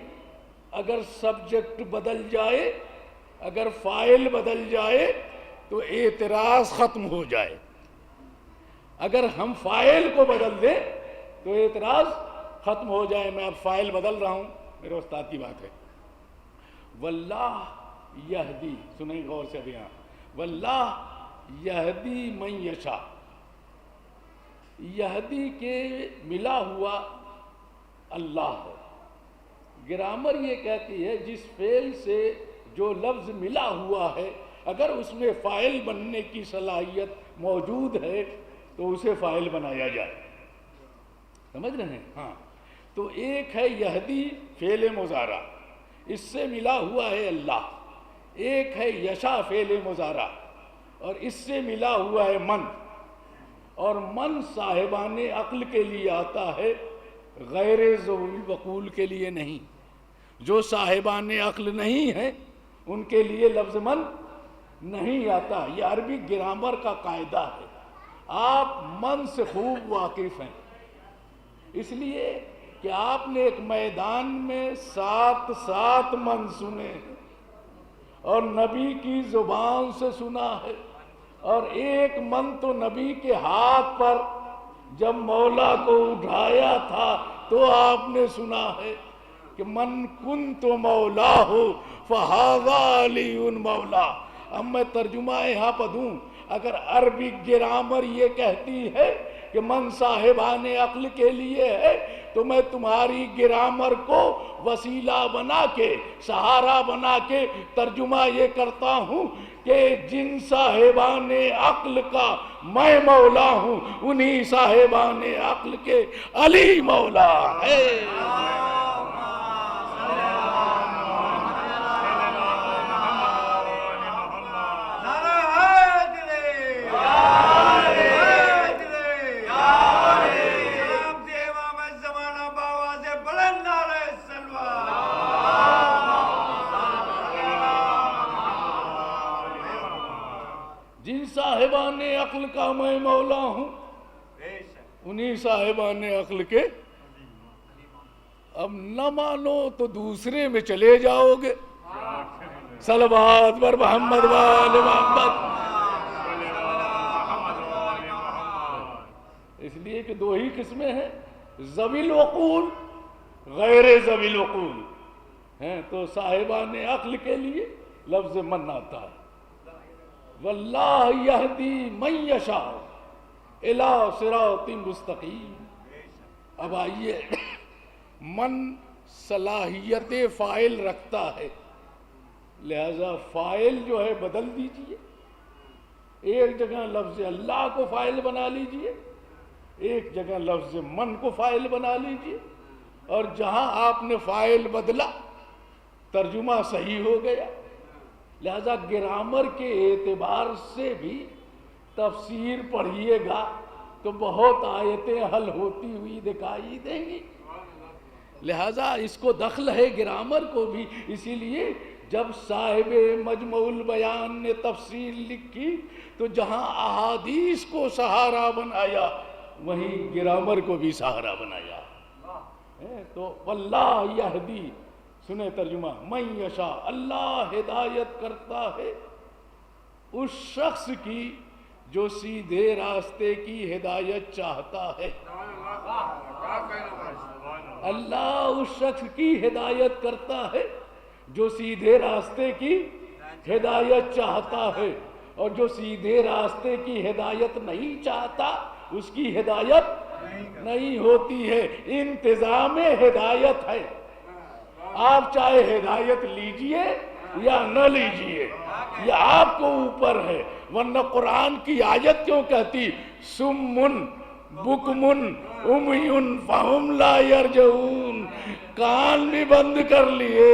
اگر سبجیکٹ بدل جائے، اگر فاعل بدل جائے تو اعتراض ختم ہو جائے، اگر ہم فاعل کو بدل دیں تو اعتراض ختم ہو جائے۔ میں اب فاعل بدل رہا ہوں، میرے استاد کی بات ہے، واللہ یہدی، سنیں غور سے اب یہاں، واللہ یہدی من یشاء، یہدی کے ملا ہوا اللہ ہے۔ گرامر یہ کہتی ہے جس فعل سے جو لفظ ملا ہوا ہے اگر اس میں فاعل بننے کی صلاحیت موجود ہے تو اسے فاعل بنایا جائے، سمجھ رہے ہیں؟ ہاں، تو ایک ہے یہدی فعل مضارع، اس سے ملا ہوا ہے اللہ، ایک ہے یشا فعل مضارع اور اس سے ملا ہوا ہے من، اور من صاحبان عقل کے لیے آتا ہے، غیر ذوی العقول کے لیے نہیں۔ جو صاحبان عقل نہیں ہیں ان کے لیے لفظ من نہیں آتا، یہ عربی گرامر کا قاعدہ ہے، آپ من سے خوب واقف ہیں، اس لیے کہ آپ نے ایک میدان میں 7 من سنے ہیں اور نبی کی زبان سے سنا ہے، اور 1 من تو نبی کے ہاتھ پر جب مولا کو اٹھایا تھا تو آپ نے سنا ہے کہ من کنت مولا ہو فہذا علی مولا۔ اب میں ترجمہ یہاں پہ دوں، اگر عربی گرامر یہ کہتی ہے کہ من صاحبان عقل کے لیے ہے، تو میں تمہاری گرامر کو وسیلہ بنا کے، سہارا بنا کے ترجمہ یہ کرتا ہوں کہ جن صاحبان عقل کا میں مولا ہوں، انہی صاحبان عقل کے علی مولا ہے۔ جن صاحبان عقل کا میں مولا ہوں، انہی صاحبان عقل کے، اب نہ مانو تو دوسرے میں چلے جاؤ گے۔ صلوات بر محمد وآل محمد۔ اس لیے کہ 2 ہی قسمیں ہیں، ذوی العقول، غیر ذوی العقول ہیں، تو صاحبان عقل کے لیے لفظ من آتا ہے۔ واللہ یہدی من یشاء الی صراط مستقیم۔ اب آئیے، من صلاحیت فاعل رکھتا ہے، لہذا فاعل جو ہے بدل دیجئے، ایک جگہ لفظ اللہ کو فاعل بنا لیجئے، ایک جگہ لفظ من کو فاعل بنا لیجئے، اور جہاں آپ نے فاعل بدلا ترجمہ صحیح ہو گیا۔ لہذا گرامر کے اعتبار سے بھی تفسیر پڑھیے گا تو بہت آیتیں حل ہوتی ہوئی دکھائی دیں گی۔ لہذا اس کو دخل ہے گرامر کو بھی، اسی لیے جب صاحب مجموع البیان نے تفسیر لکھی تو جہاں احادیث کو سہارا بنایا وہیں گرامر کو بھی سہارا بنایا۔ تو واللہ یہدی، سنیں ترجمہ، من یشاء، اللہ ہدایت کرتا ہے اس شخص کی جو سیدھے راستے کی ہدایت چاہتا ہے۔ اللہ اس شخص کی ہدایت کرتا ہے جو سیدھے راستے کی ہدایت چاہتا ہے، اور جو سیدھے راستے کی ہدایت نہیں چاہتا اس کی ہدایت نہیں ہوتی ہے۔ انتظام ہدایت ہے، آپ چاہے ہدایت لیجئے یا نہ لیجئے، یہ آپ کو اوپر ہے۔ ورنہ قرآن کی آیت کیوں کہتی سمن بکمن امیون فہم لا یرجعون، کان بھی بند کر لیے،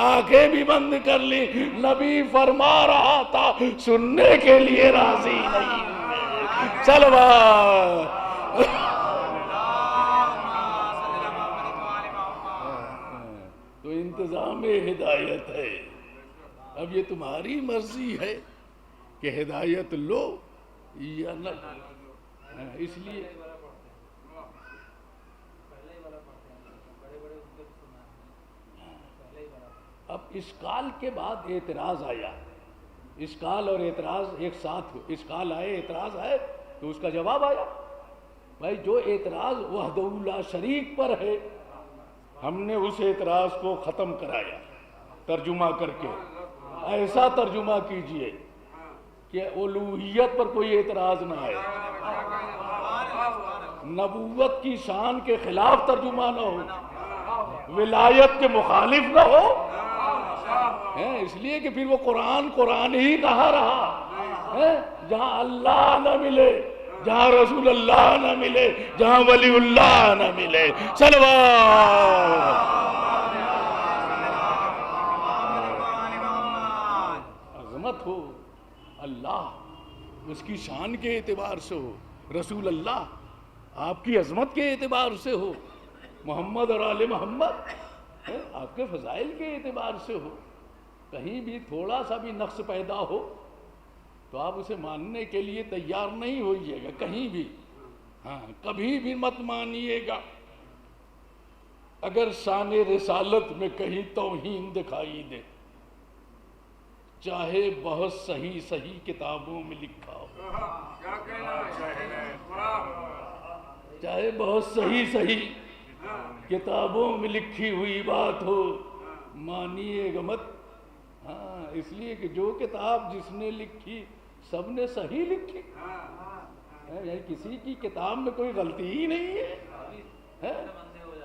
آنکھیں بھی بند کر لی، نبی فرما رہا تھا سننے کے لیے راضی نہیں۔ صلوات۔ تو انتظام ہدایت ہے، اب یہ تمہاری مرضی ہے کہ ہدایت لو یا نہ لو۔ اس لیے اب اشکال کے بعد اعتراض آیا، اشکال اور اعتراض ایک ساتھ، اشکال آئے اعتراض ہے تو اس کا جواب آیا۔ بھائی جو اعتراض وحدہ لا شریک پر ہے، ہم نے اس اعتراض کو ختم کرایا ترجمہ کر کے۔ ایسا ترجمہ کیجئے کہ الوہیت پر کوئی اعتراض نہ آئے، نبوت کی شان کے خلاف ترجمہ نہ ہو، ولایت کے مخالف نہ ہو، اس لیے کہ پھر وہ قرآن ہی کہا رہا، جہاں اللہ نہ ملے، جہاں رسول اللہ نہ ملے، جہاں ولی اللہ نہ ملے۔ صلوات۔ عظمت ہو اللہ، اس کی شان کے اعتبار سے ہو، رسول اللہ آپ کی عظمت کے اعتبار سے ہو، محمد اور آل محمد آپ کے فضائل کے اعتبار سے ہو، کہیں بھی تھوڑا سا بھی نقص پیدا ہو تو آپ اسے ماننے کے لیے تیار نہیں ہوئیے گا کہیں بھی، ہاں کبھی بھی مت مانیے گا۔ اگر شان رسالت میں کہیں توہین دکھائی دے، چاہے بہت صحیح صحیح کتابوں میں لکھا ہو، چاہے بہت صحیح صحیح کتابوں میں لکھی ہوئی بات ہو، مانیے گا مت۔ ہاں، اس لیے کہ جو کتاب جس نے لکھی سب نے صحیح لکھی، یعنی کسی کی کتاب میں کوئی غلطی ہی نہیں ہے۔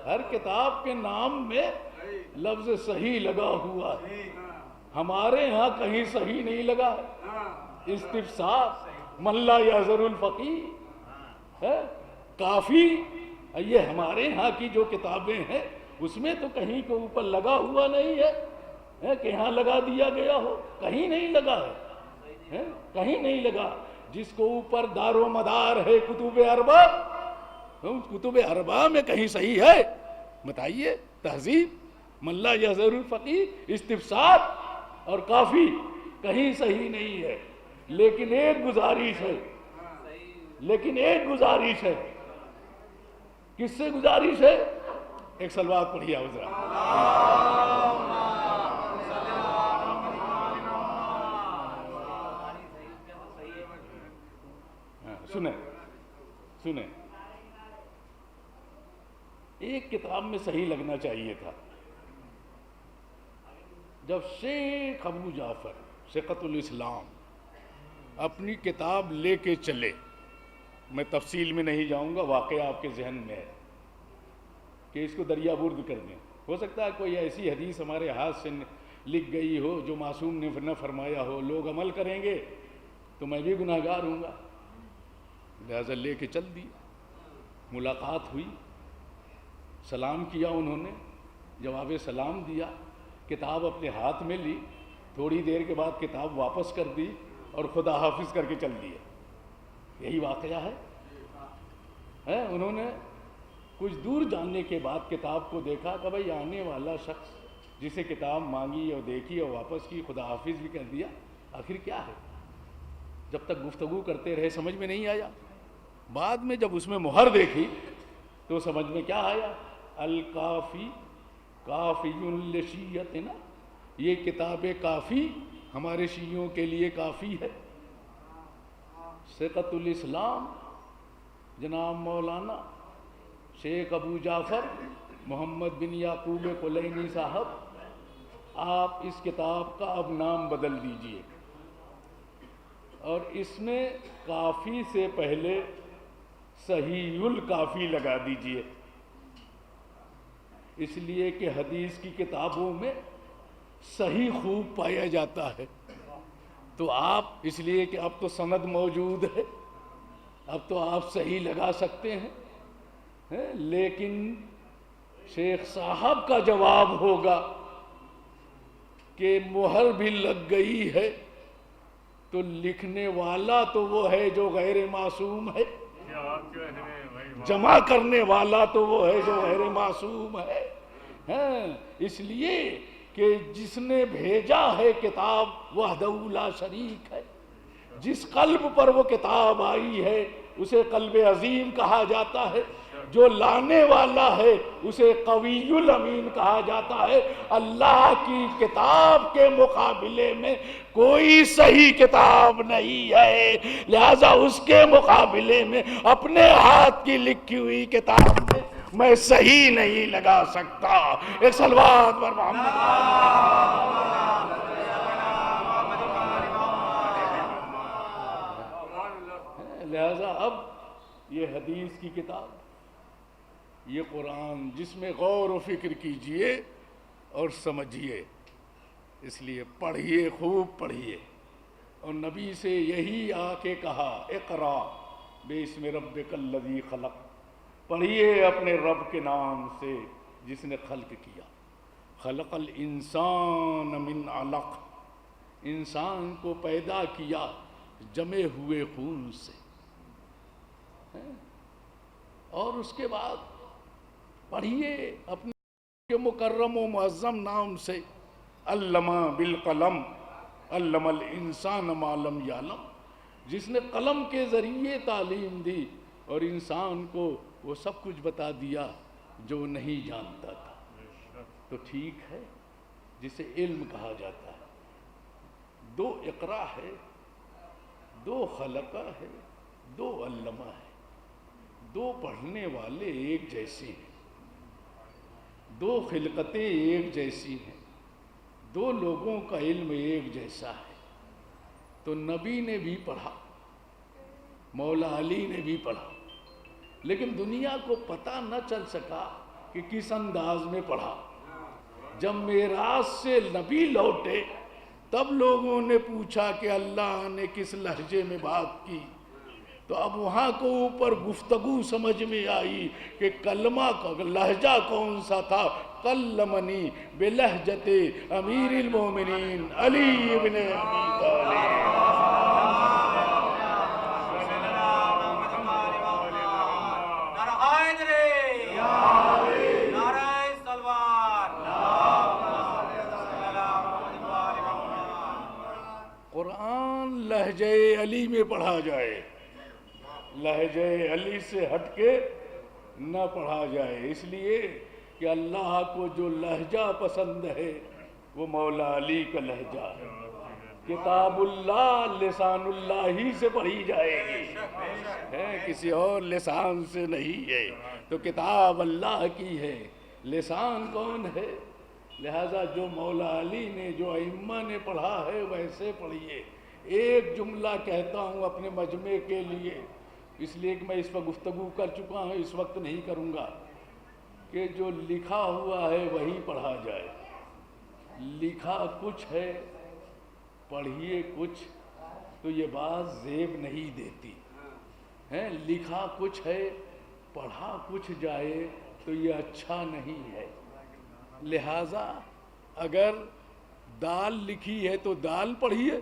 ہر کتاب کے نام میں لفظ صحیح لگا ہوا ہے، ہمارے ہاں کہیں صحیح نہیں لگا ہے۔ استفسار من لا یحضر الفقیہ ہے، کافی، یہ ہمارے ہاں کی جو کتابیں ہیں اس میں تو کہیں کے اوپر لگا ہوا نہیں ہے کہ یہاں لگا دیا گیا ہو، کہیں نہیں لگا ہے، کہیں نہیں لگا۔ جس کو اوپر دار و مدار ہے کتب اربع، کتب اربع میں کہیں صحیح ہے؟ بتائیے۔ تہذیب، من لا یحضر الفقیہ، استفسار اور کافی کہیں صحیح نہیں ہے۔ لیکن ایک گزارش ہے، کس سے گزارش ہے؟ ایک صلوات پڑھیے حضرات۔ سنیں، ایک کتاب میں صحیح لگنا چاہیے تھا۔ جب شیخ ابو جعفر ثقۃ الاسلام اپنی کتاب لے کے چلے، میں تفصیل میں نہیں جاؤں گا، واقعہ آپ کے ذہن میں ہے کہ اس کو دریا برد کر دیں۔ ہو سکتا ہے کوئی ایسی حدیث ہمارے ہاتھ سے لکھ گئی ہو جو معصوم نے نہ فرمایا ہو، لوگ عمل کریں گے تو میں بھی گناہ گار ہوں گا، لہذا لے کے چل دی۔ ملاقات ہوئی، سلام کیا انہوں نے، جواب سلام دیا، کتاب اپنے ہاتھ میں لی، تھوڑی دیر کے بعد کتاب واپس کر دی اور خدا حافظ کر کے چل دیا۔ یہی واقعہ ہے۔ انہوں نے کچھ دور جانے کے بعد کتاب کو دیکھا کہ بھائی آنے والا شخص جسے کتاب مانگی اور دیکھی اور واپس کی، خدا حافظ بھی کر دیا، آخر کیا ہے؟ جب تک گفتگو کرتے رہے سمجھ میں نہیں آیا، بعد میں جب اس میں مہر دیکھی تو سمجھ میں کیا آیا؟ الکافی کافی لشیعتنا، یہ کتاب کافی ہمارے شیعوں کے لیے کافی ہے۔ ثقۃ الاسلام جناب مولانا شیخ ابو جعفر محمد بن یعقوب کلینی صاحب، آپ اس کتاب کا اب نام بدل دیجئے اور اس میں کافی سے پہلے صحیح الکافی لگا دیجئے، اس لیے کہ حدیث کی کتابوں میں صحیح خوب پایا جاتا ہے۔ تو آپ، اس لیے کہ اب تو سند موجود ہے، اب تو آپ صحیح لگا سکتے ہیں، لیکن شیخ صاحب کا جواب ہوگا کہ مہر بھی لگ گئی ہے تو لکھنے والا تو وہ ہے جو غیر معصوم ہے، جمع کرنے والا تو وہ ہے جو غیر معصوم ہے۔ اس لیے کہ جس نے بھیجا ہے کتاب وحدہ لا شریک ہے، جس قلب پر وہ کتاب آئی ہے اسے قلب عظیم کہا جاتا ہے، جو لانے والا ہے اسے قوی الامین کہا جاتا ہے۔ اللہ کی کتاب کے مقابلے میں کوئی صحیح کتاب نہیں ہے، لہذا اس کے مقابلے میں اپنے ہاتھ کی لکھی ہوئی کتاب میں صحیح نہیں لگا سکتا۔ ایک صلوات پر محمد۔ لہذا اب یہ حدیث کی کتاب، یہ قرآن، جس میں غور و فکر کیجئے اور سمجھیے، اس لیے پڑھیے، خوب پڑھیے۔ اور نبی سے یہی آ کے کہا، اقرا باسم ربک الذی خلق، پڑھیے اپنے رب کے نام سے جس نے خلق کیا۔ خلق الانسان من علق، انسان کو پیدا کیا جمے ہوئے خون سے۔ اور اس کے بعد پڑھیے اپنے مکرم و معظم نام سے، علمہ بالقلم علم الانسان ما لم یعلم، جس نے قلم کے ذریعے تعلیم دی اور انسان کو وہ سب کچھ بتا دیا جو نہیں جانتا تھا. تو ٹھیک ہے، جسے علم کہا جاتا ہے. دو اقرا ہے، دو خلقہ ہے، دو علمہ ہے. دو پڑھنے والے ایک جیسے ہیں، دو خلقتیں ایک جیسی ہیں، دو لوگوں کا علم ایک جیسا ہے. تو نبی نے بھی پڑھا، مولا علی نے بھی پڑھا، لیکن دنیا کو پتہ نہ چل سکا کہ کس انداز میں پڑھا. جب معراج سے نبی لوٹے تب لوگوں نے پوچھا کہ اللہ نے کس لہجے میں بات کی. تو اب وہاں کو اوپر گفتگو سمجھ میں آئی کہ کلمہ کا لہجہ کون سا تھا. کلمنی بلہجت امیر المومنین علی ابن ابی طالب. قرآن لہجہ علی میں پڑھا جائے، لہجہ علی سے ہٹ کے نہ پڑھا جائے، اس لیے کہ اللہ کو جو لہجہ پسند ہے وہ مولا علی کا لہجہ ہے. کتاب اللہ لسان اللہ ہی سے پڑھی جائے گی، کسی اور لسان سے نہیں ہے. تو کتاب اللہ کی ہے، لسان کون ہے؟ لہذا جو مولا علی نے، جو ائمہ نے پڑھا ہے ویسے پڑھیے. ایک جملہ کہتا ہوں اپنے مجمع کے لیے، اس لیے کہ میں اس پر گفتگو کر چکا ہوں، اس وقت نہیں کروں گا، کہ جو لکھا ہوا ہے وہی پڑھا جائے. لکھا کچھ ہے، پڑھیے کچھ، تو یہ بات زیب نہیں دیتی ہے. لکھا کچھ ہے، پڑھا کچھ جائے تو یہ اچھا نہیں ہے. لہذا اگر دال لکھی ہے تو دال پڑھیے،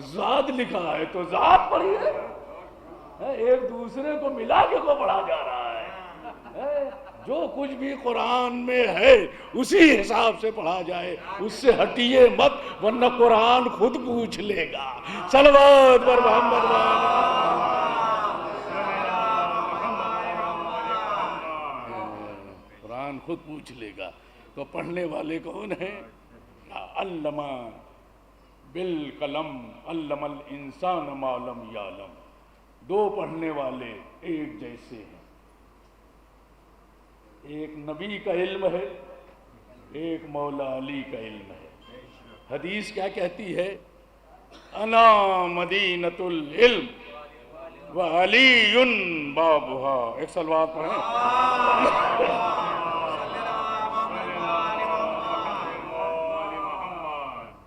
ذات لکھا ہے تو ذات پڑھیے. ایک دوسرے کو ملا کے کو پڑھا جا رہا ہے. جو کچھ بھی قرآن میں ہے اسی حساب سے پڑھا جائے، اس سے ہٹیے مت، ورنہ قرآن خود پوچھ لے گا. صلوات پر محمد قرآن خود پوچھ لے گا. تو پڑھنے والے کون ہیں؟ علمہ بالقلم علم الانسان ما لم یعلم. دو پڑھنے والے ایک جیسے ہیں. ایک نبی کا علم ہے، ایک مولا علی کا علم ہے. حدیث کیا کہتی ہے؟ انا مدینۃ العلم وعلی بابها. ایک صلوات پڑھیں.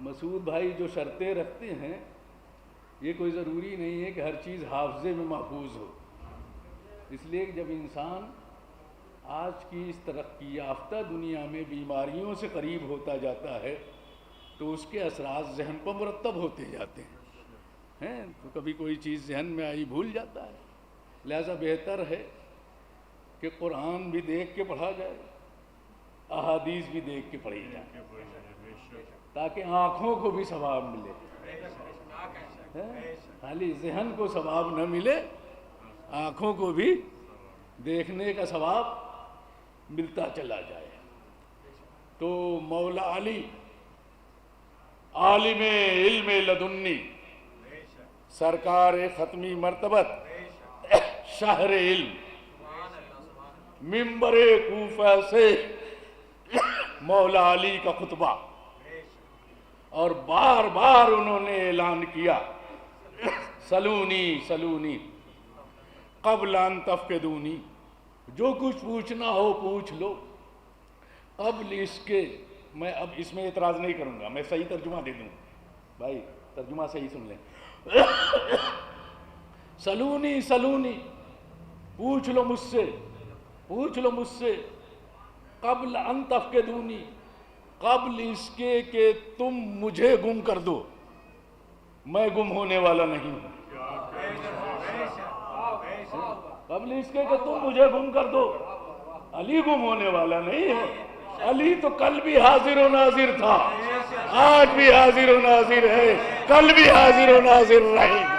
مسعود بھائی جو شرطیں رکھتے ہیں، یہ کوئی ضروری نہیں ہے کہ ہر چیز حافظے میں محفوظ ہو. اس لیے کہ جب انسان آج کی اس ترقی یافتہ دنیا میں بیماریوں سے قریب ہوتا جاتا ہے تو اس کے اثرات ذہن پر مرتب ہوتے جاتے ہیں. تو کبھی کوئی چیز ذہن میں آئی بھول جاتا ہے. لہذا بہتر ہے کہ قرآن بھی دیکھ کے پڑھا جائے، احادیث بھی دیکھ کے پڑھی جائے، تاکہ آنکھوں کو بھی ثواب ملے. خالی ذہن کو ثواب نہ ملے، آنکھوں کو بھی دیکھنے کا ثواب ملتا چلا جائے. تو مولا علی عالم علم لدنی، سرکار ختمی مرتبت، شہر علم، منبر کوفہ سے مولا علی کا خطبہ، اور بار بار انہوں نے اعلان کیا سلونی سلونی قبل ان تفقدونی. جو کچھ پوچھنا ہو پوچھ لو قبل اس کے. میں اب اس میں اعتراض نہیں کروں گا، میں صحیح ترجمہ دے دوں بھائی، ترجمہ صحیح سن لیں. سلونی سلونی، پوچھ لو مجھ سے، پوچھ لو مجھ سے. قبل ان تفقدونی، قبل اس کے کہ تم مجھے گم کر دو. میں گم ہونے والا نہیں ہوں. قبل اس کے کہ تم مجھے گم کر دو. علی گم ہونے والا نہیں ہے. علی تو کل بھی حاضر و ناظر تھا، آج بھی حاضر و ناظر ہے، کل بھی حاضر و ناظر رہے گا.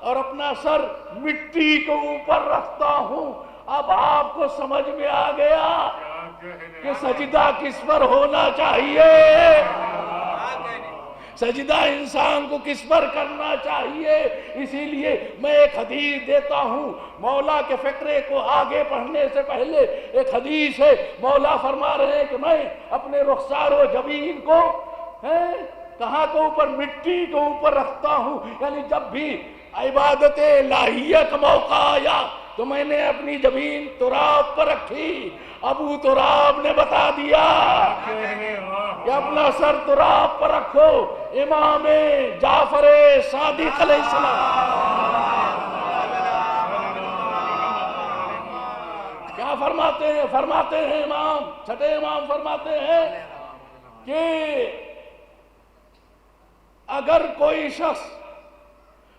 اور اپنا سر مٹی کے اوپر رکھتا ہوں۔ اب آپ کو سمجھ میں آ گیا کہ سجدہ کس پر ہونا چاہیے، سجدہ انسان کو کس پر کرنا چاہیے۔ اسی لیے میں ایک حدیث دیتا ہوں، مولا کے فقرے کو آگے پڑھنے سے پہلے ایک حدیث ہے، مولا فرما رہے ہیں کہ میں اپنے رخسار و جبین کو کہاں کے اوپر، مٹی کے اوپر رکھتا ہوں۔ یعنی جب بھی عبادت الہیہ کا موقع آیا تو میں نے اپنی جبین تراب پر رکھی۔ ابو تراب نے بتا دیا کہ اپنا سر تراب پر رکھو۔ امام جعفر صادق علیہ السلام کیا فرماتے ہیں امام، چھٹے امام فرماتے ہیں کہ اگر کوئی شخص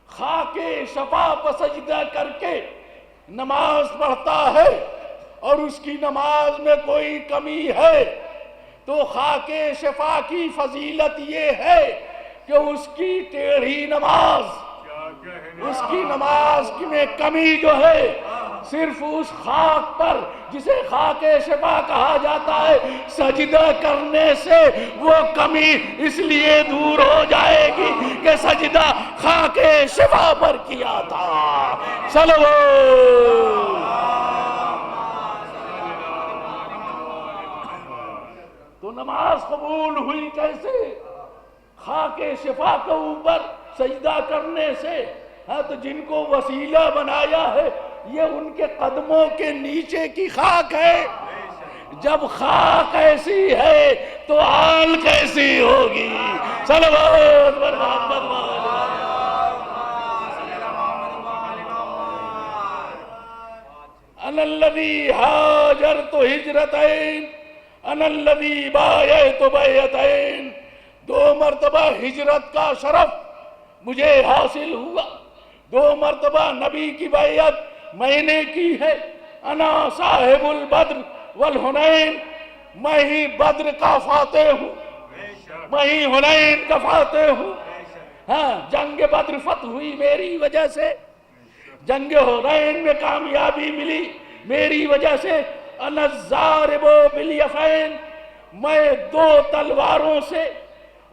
خاک شفا پر سجدہ کر کے نماز پڑھتا ہے اور اس کی نماز میں کوئی کمی ہے تو خاک شفا کی فضیلت یہ ہے کہ اس کی ٹیڑھی نماز، اس کی نماز میں کمی جو ہے صرف اس خاک پر جسے خاک شفا کہا جاتا ہے سجدہ کرنے سے وہ کمی اس لیے دور ہو جائے گی کہ سجدہ خاک شفا پر کیا تھا۔ چلو تو نماز قبول ہوئی کیسے؟ خاک شفا کے اوپر سجدہ کرنے سے۔ ہاں تو جن کو وسیلہ بنایا ہے یہ ان کے قدموں کے نیچے کی خاک ہے۔ جب خاک ایسی ہے تو آل کیسی ہوگی؟ صلوات بر محمد انا الذی ہاجرت ہجرتین انا الذی بایعت بیعتین۔ 2 مرتبہ ہجرت کا شرف مجھے حاصل ہوا، 2 مرتبہ نبی کی بیعت میں نے کی ہے۔ انا صاحب البدر والحنین، میں ہی بدر کا فاتح ہوں، میں ہی حنین کا فاتح ہوں۔ ہاں جنگ بدر فتح ہوئی میری وجہ سے، جنگ حنین میں کامیابی ملی میری وجہ سے۔ انا الضارب بالیفین، میں 2 تلواروں سے،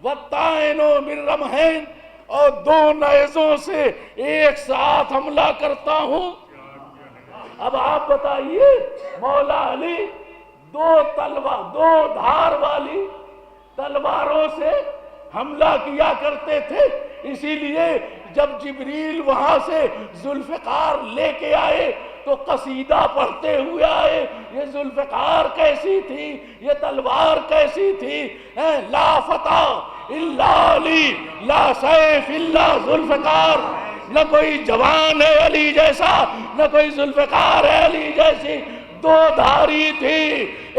والطائن من رمحین، اور 2 نیزوں سے ایک ساتھ حملہ کرتا ہوں۔ اب آپ بتائیے مولا علی 2 دھار والی تلواروں سے حملہ کیا کرتے تھے۔ اسی لیے جب جبریل وہاں سے ذوالفقار لے کے آئے تو قصیدہ پڑھتے ہوئے آئے، یہ ذوالفقار کیسی تھی، یہ تلوار کیسی تھی۔ لا فتح الا علی، لا سیف الا ذوالفقار، نہ کوئی جوان ہے علی جیسا، نہ کوئی ذوالفقار ہے علی جیسی۔ 2 دھاری تھی،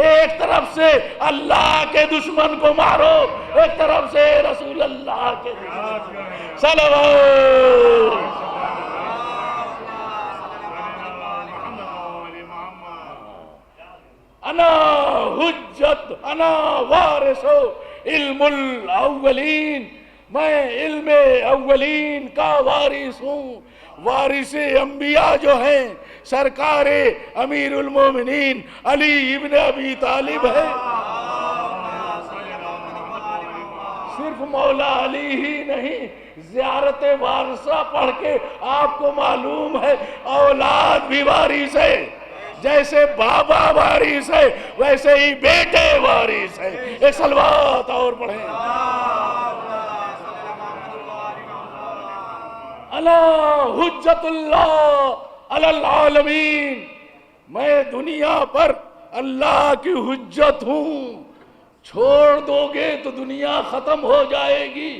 ایک طرف سے اللہ کے دشمن کو مارو، ایک طرف سے رسول اللہ کے دشمن۔ صلوات انا حجت انا وارث علم الاولین، میں علم اولین کا وارث ہوں۔ وارث انبیاء جو ہیں سرکار امیر المومنین علی ابن ابی طالب ہے۔ صرف مولا علی ہی نہیں، زیارت وارثہ پڑھ کے آپ کو معلوم ہے اولاد بھی وارث ہے، جیسے بابا وارث ہے ویسے ہی بیٹے وارث ہے۔ ایک صلوات اور پڑھیں۔ انا حجت اللہ علی العالمین، میں دنیا پر اللہ کی حجت ہوں۔ چھوڑ دو گے تو دنیا ختم ہو جائے گی۔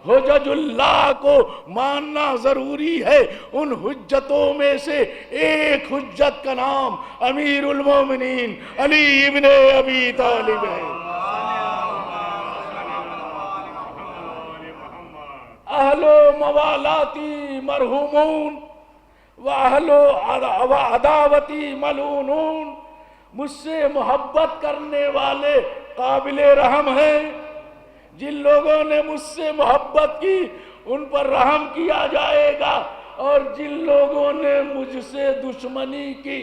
حجج اللہ کو ماننا ضروری ہے۔ ان حجتوں میں سے ایک حجت کا نام امیر المومنین علی ابن ابی طالب ہے۔ اہل موالاتی مرحومون واہل عداوتی ملعونون، مجھ سے محبت کرنے والے قابل رحم ہیں۔ جن لوگوں نے مجھ سے محبت کی ان پر رحم کیا جائے گا، اور جن لوگوں نے مجھ سے دشمنی کی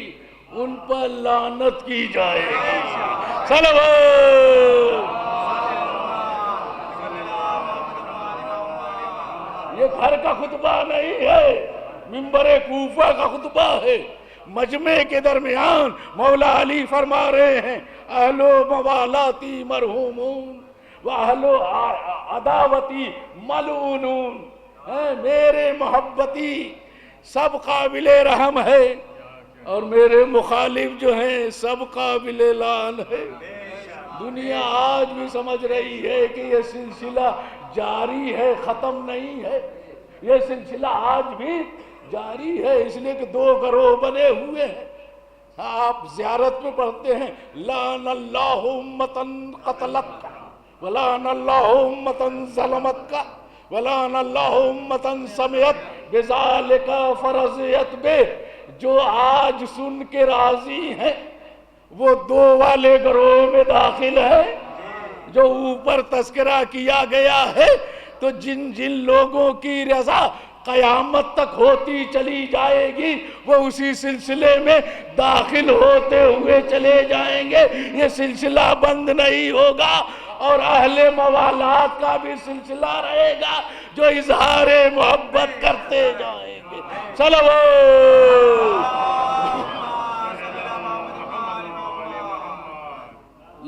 ان پر لعنت کی جائے گی۔ صلوات۔ یہ گھر کا خطبہ نہیں ہے، منبر کوفہ کا خطبہ ہے۔ مجمع کے درمیان مولا علی فرما رہے ہیں اہل و موالاتی مرحومون واہل و عداوتی ملعونون، میرے محبتی سب قابل رحم ہے اور میرے مخالف جو ہیں سب قابل لعن ہے۔ دنیا آج بھی سمجھ رہی ہے کہ یہ سلسلہ جاری ہے، ختم نہیں ہے، یہ سلسلہ آج بھی جاری ہے، اس لیے کہ دو گروہ بنے ہوئے ہیں۔ آپ زیارت میں پڑھتے ہیں لعن اللہ امتن قتلت ولعن اللہ امتن ظلمت ولعن اللہ امتن سمعت بذالک فرضیت بے۔ جو آج سن کے راضی ہیں وہ دو والے گروہ میں داخل ہے جو اوپر تذکرہ کیا گیا ہے۔ تو جن جن لوگوں کی رضا قیامت تک ہوتی چلی جائے گی وہ اسی سلسلے میں داخل ہوتے ہوئے چلے جائیں گے، یہ سلسلہ بند نہیں ہوگا۔ اور اہل موالات کا بھی سلسلہ رہے گا جو اظہار محبت کرتے جائیں گے۔ صلوات۔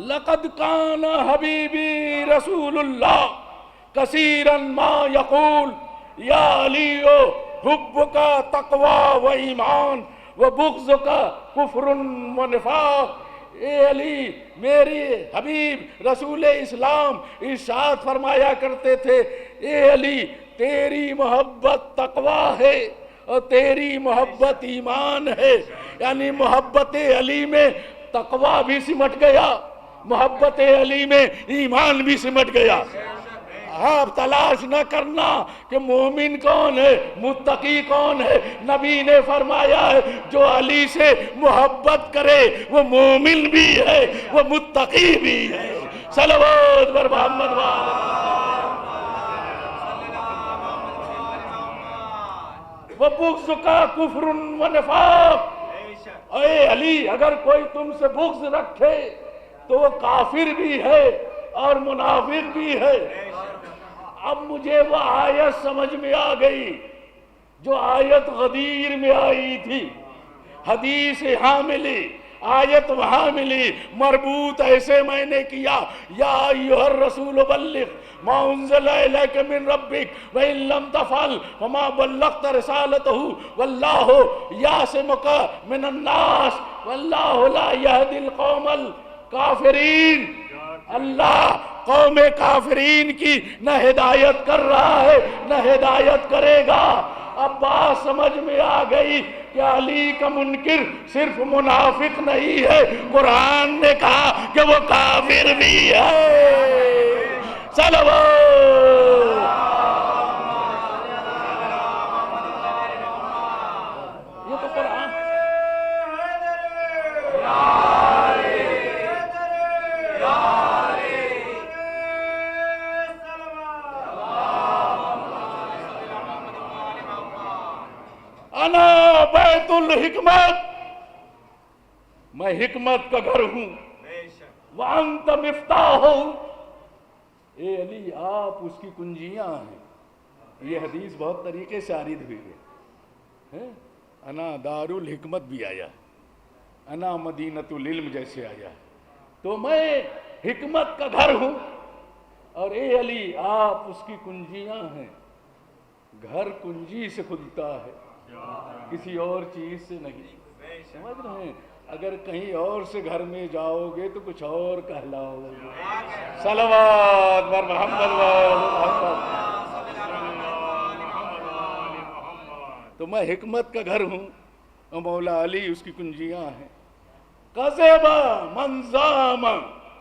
لقد کان حبیبی رسول اللہ کثیرا ما یقول یا علی حبک تقوی و ایمان و بغضک کفر و نفاق۔ اے علی، میرے حبیب رسول اسلام ارشاد فرمایا کرتے تھے اے علی تیری محبت تقوی ہے اور تیری محبت ایمان ہے، یعنی محبت علی میں تقوی بھی سمٹ گیا، محبت علی میں ایمان بھی سمٹ گیا۔ آپ تلاش نہ کرنا کہ مومن کون ہے، متقی کون ہے۔ نبی نے فرمایا ہے جو علی سے محبت کرے وہ مومن بھی ہے، وہ متقی بھی ہے۔ صلوات بر محمد وبغض کا کفر و نفاق۔ اے علی، اگر کوئی تم سے بغض رکھے تو وہ کافر بھی ہے اور منافق بھی ہے۔ اب مجھے وہ آیت سمجھ میں آ گئی جو آیت غدیر میں آئی تھی، حدیث ہاں ملی، آیت وہاں ملی، مربوط ایسے میں نے کیا یا ایھا الرسول بلغ ما انزل الیک من ربک وان لم تفعل فما بلغت رسالتہ واللہ یعصمک من الناس واللہ لا یہدی القوم الکافرین۔ اللہ قوم کافرین کی نہ ہدایت کر رہا ہے نہ ہدایت کرے گا۔ اب بات سمجھ میں آ گئی کہ علی کا منکر صرف منافق نہیں ہے، قرآن نے کہا کہ وہ کافر بھی ہے۔ صلوات۔ یہ تو قرآن انا بیت الحکمت، میں حکمت کا گھر ہوں، وانت مفتاح، اے علی آپ اس کی کنجیاں ہیں۔ یہ حدیث بہت طریقے سے عارض ہوئی ہے، انا دار الحکمت بھی آیا، انا مدینۃ العلم جیسے آیا، تو میں حکمت کا گھر ہوں اور اے علی آپ اس کی کنجیاں ہیں۔ گھر کنجی سے کھلتا ہے، کسی اور چیز سے نہیں۔ سمجھ رہے ہیں؟ اگر کہیں اور سے گھر میں جاؤ گے تو کچھ اور کہلاؤ گے۔ صلوات بر محمد تو میں حکمت کا گھر ہوں اور مولا علی اس کی کنجیاں ہیں۔ قذب من زعم،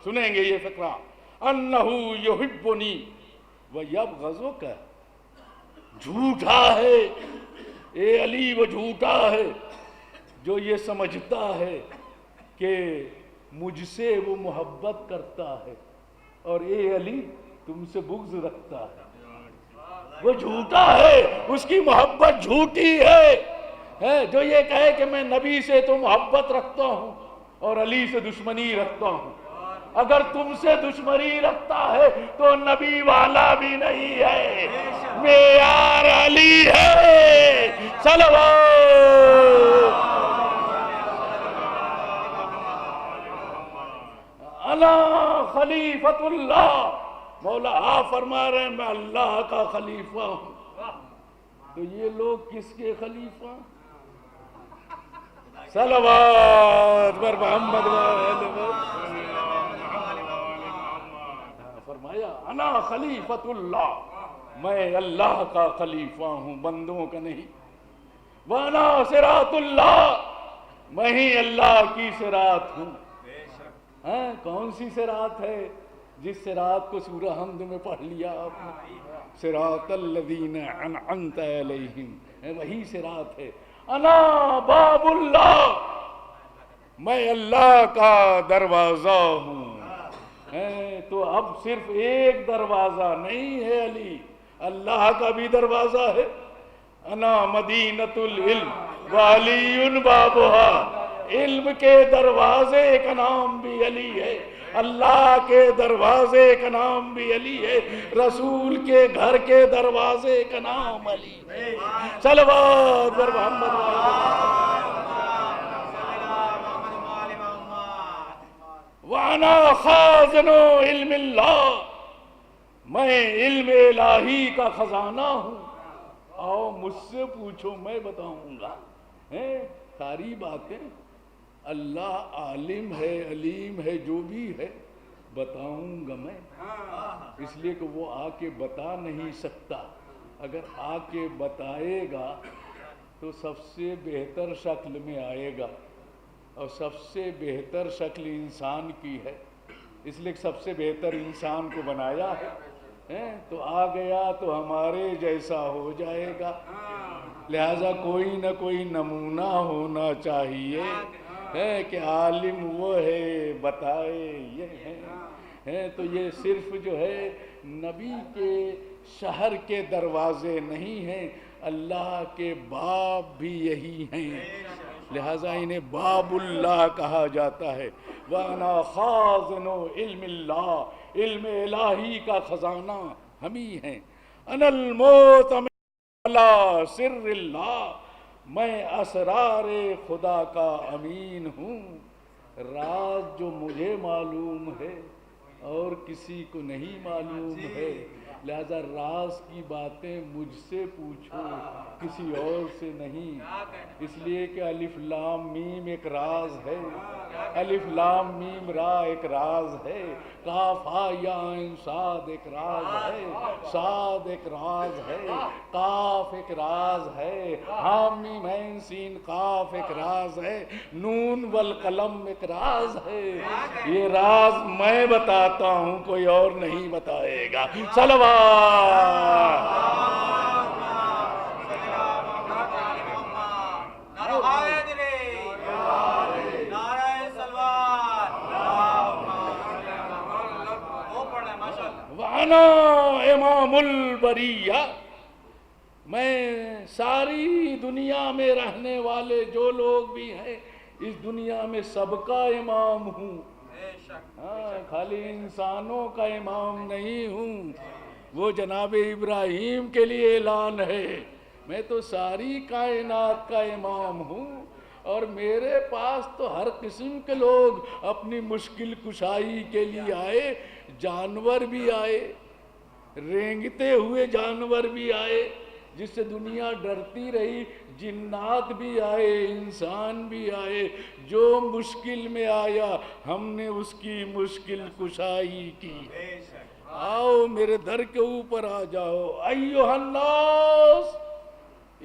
سنیں گے یہ فقرہ، انہ یحبنی ویبغضک، جھوٹا ہے اے علی، وہ جھوٹا ہے جو یہ سمجھتا ہے کہ مجھ سے وہ محبت کرتا ہے اور اے علی تم سے بغض رکھتا ہے۔ وہ جھوٹا ہے، اس کی محبت جھوٹی ہے جو یہ کہے کہ میں نبی سے تو محبت رکھتا ہوں اور علی سے دشمنی رکھتا ہوں۔ اگر تم سے دشمنی رکھتا ہے تو نبی والا بھی نہیں ہے، معیار علی ہے۔ صلوات انا خلیفۃ اللہ، مولا آپ فرما رہے ہیں میں اللہ کا خلیفہ ہوں۔ تو یہ لوگ کس کے خلیفہ؟ صلوات بر محمد فرمایا انا خلیفۃ اللہ، میں اللہ کا خلیفہ ہوں، بندوں کا نہیں۔ وانا صراط اللہ، میں ہی اللہ کی صراط ہوں۔ کون سی صراط ہے؟ جس صراط کو سورہ حمد میں پڑھ لیا آپ نے، صراط الذین انعمت علیہم، وہی صراط ہے۔ انا باب اللہ، میں اللہ کا دروازہ ہوں۔ تو اب صرف ایک دروازہ نہیں ہے علی، اللہ کا بھی دروازہ ہے۔ انا مدینۃ العلم وعلی بابها، علم کے دروازے کا نام بھی علی ہے، اللہ کے دروازے کا نام بھی علی ہے، رسول کے گھر کے دروازے کا نام علی ہے۔ صلوات بر محمد وانا خازن علم اللہ، میں علم الہی کا خزانہ ہوں۔ آؤ مجھ سے پوچھو میں بتاؤں گا، ساری باتیں اللہ عالم ہے، علیم ہے، جو بھی ہے بتاؤں گا میں، اس لیے کہ وہ آ کے بتا نہیں سکتا۔ اگر آ کے بتائے گا تو سب سے بہتر شکل میں آئے گا، اور سب سے بہتر شکل انسان کی ہے، اس لیے سب سے بہتر انسان کو بنایا ہے، تو آ گیا تو ہمارے جیسا ہو جائے گا، لہذا کوئی نہ کوئی نمونہ ہونا چاہیے ہے کہ عالم وہ ہے، بتائے یہ ہے۔ تو یہ صرف جو ہے نبی کے شہر کے دروازے نہیں ہیں، اللہ کے باب بھی یہی ہیں، لہذا انہیں باب اللہ کہا جاتا ہے۔ وَأَنَا خَازِنُ عِلْمِ اللَّهِ، علم الہی کا خزانہ ہم ہی ہیں۔ أَنَا الْمُؤْتَمِنُ عَلَى سِرِّ اللَّهِ، میں اسرار خدا کا امین ہوں، راز جو مجھے معلوم ہے اور کسی کو نہیں معلوم ہے، لہذا راز کی باتیں مجھ سے پوچھو، کسی اور سے نہیں، اس لیے کہ الف لام میم ایک راز ہے، الف لام میم را ایک راز ہے، کاف ہا یا عین صاد ایک راز ہے، صاد ایک راز ہے، کاف ایک راز ہے، حام میم عین سین قاف ایک راز ہے، نون والقلم ایک راز ہے۔ یہ راز میں بتاتا ہوں، کوئی اور نہیں بتائے گا۔ صلوات وانا امام البریہ، میں ساری دنیا میں رہنے والے جو لوگ بھی ہیں اس دنیا میں سب کا امام ہوں، خالی انسانوں کا امام نہیں ہوں۔ وہ جناب ابراہیم کے لیے اعلان ہے، میں تو ساری کائنات کا امام ہوں، اور میرے پاس تو ہر قسم کے لوگ اپنی مشکل کشائی کے لیے آئے، جانور بھی آئے، رینگتے ہوئے جانور بھی آئے جس سے دنیا ڈرتی رہی، جنات بھی آئے، انسان بھی آئے، جو مشکل میں آیا ہم نے اس کی مشکل کشائی کی۔ آؤ میرے در کے اوپر آ جاؤ، ایھا الناس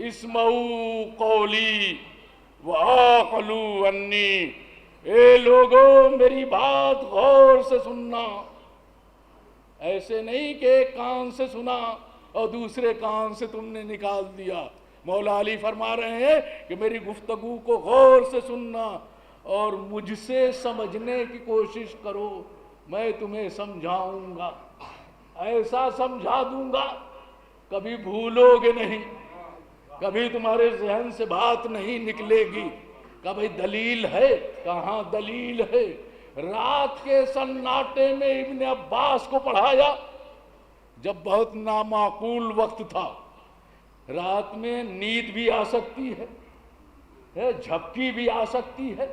اسمعوا قولی وعقلوا انی، اے لوگو میری بات غور سے سننا، ایسے نہیں کہ ایک کان سے سنا اور دوسرے کان سے تم نے نکال دیا۔ مولا علی فرما رہے ہیں کہ میری گفتگو کو غور سے سننا اور مجھ سے سمجھنے کی کوشش کرو، میں تمہیں سمجھاؤں گا، ایسا سمجھا دوں گا کبھی بھولو گے نہیں، کبھی تمہارے ذہن سے بات نہیں نکلے گی کہ بھئی دلیل ہے، کہاں دلیل ہے؟ رات کے سناٹے میں ابن عباس کو پڑھایا جب بہت نامعقول وقت تھا، رات میں نیند بھی آ سکتی ہے، جھپکی بھی آ سکتی ہے،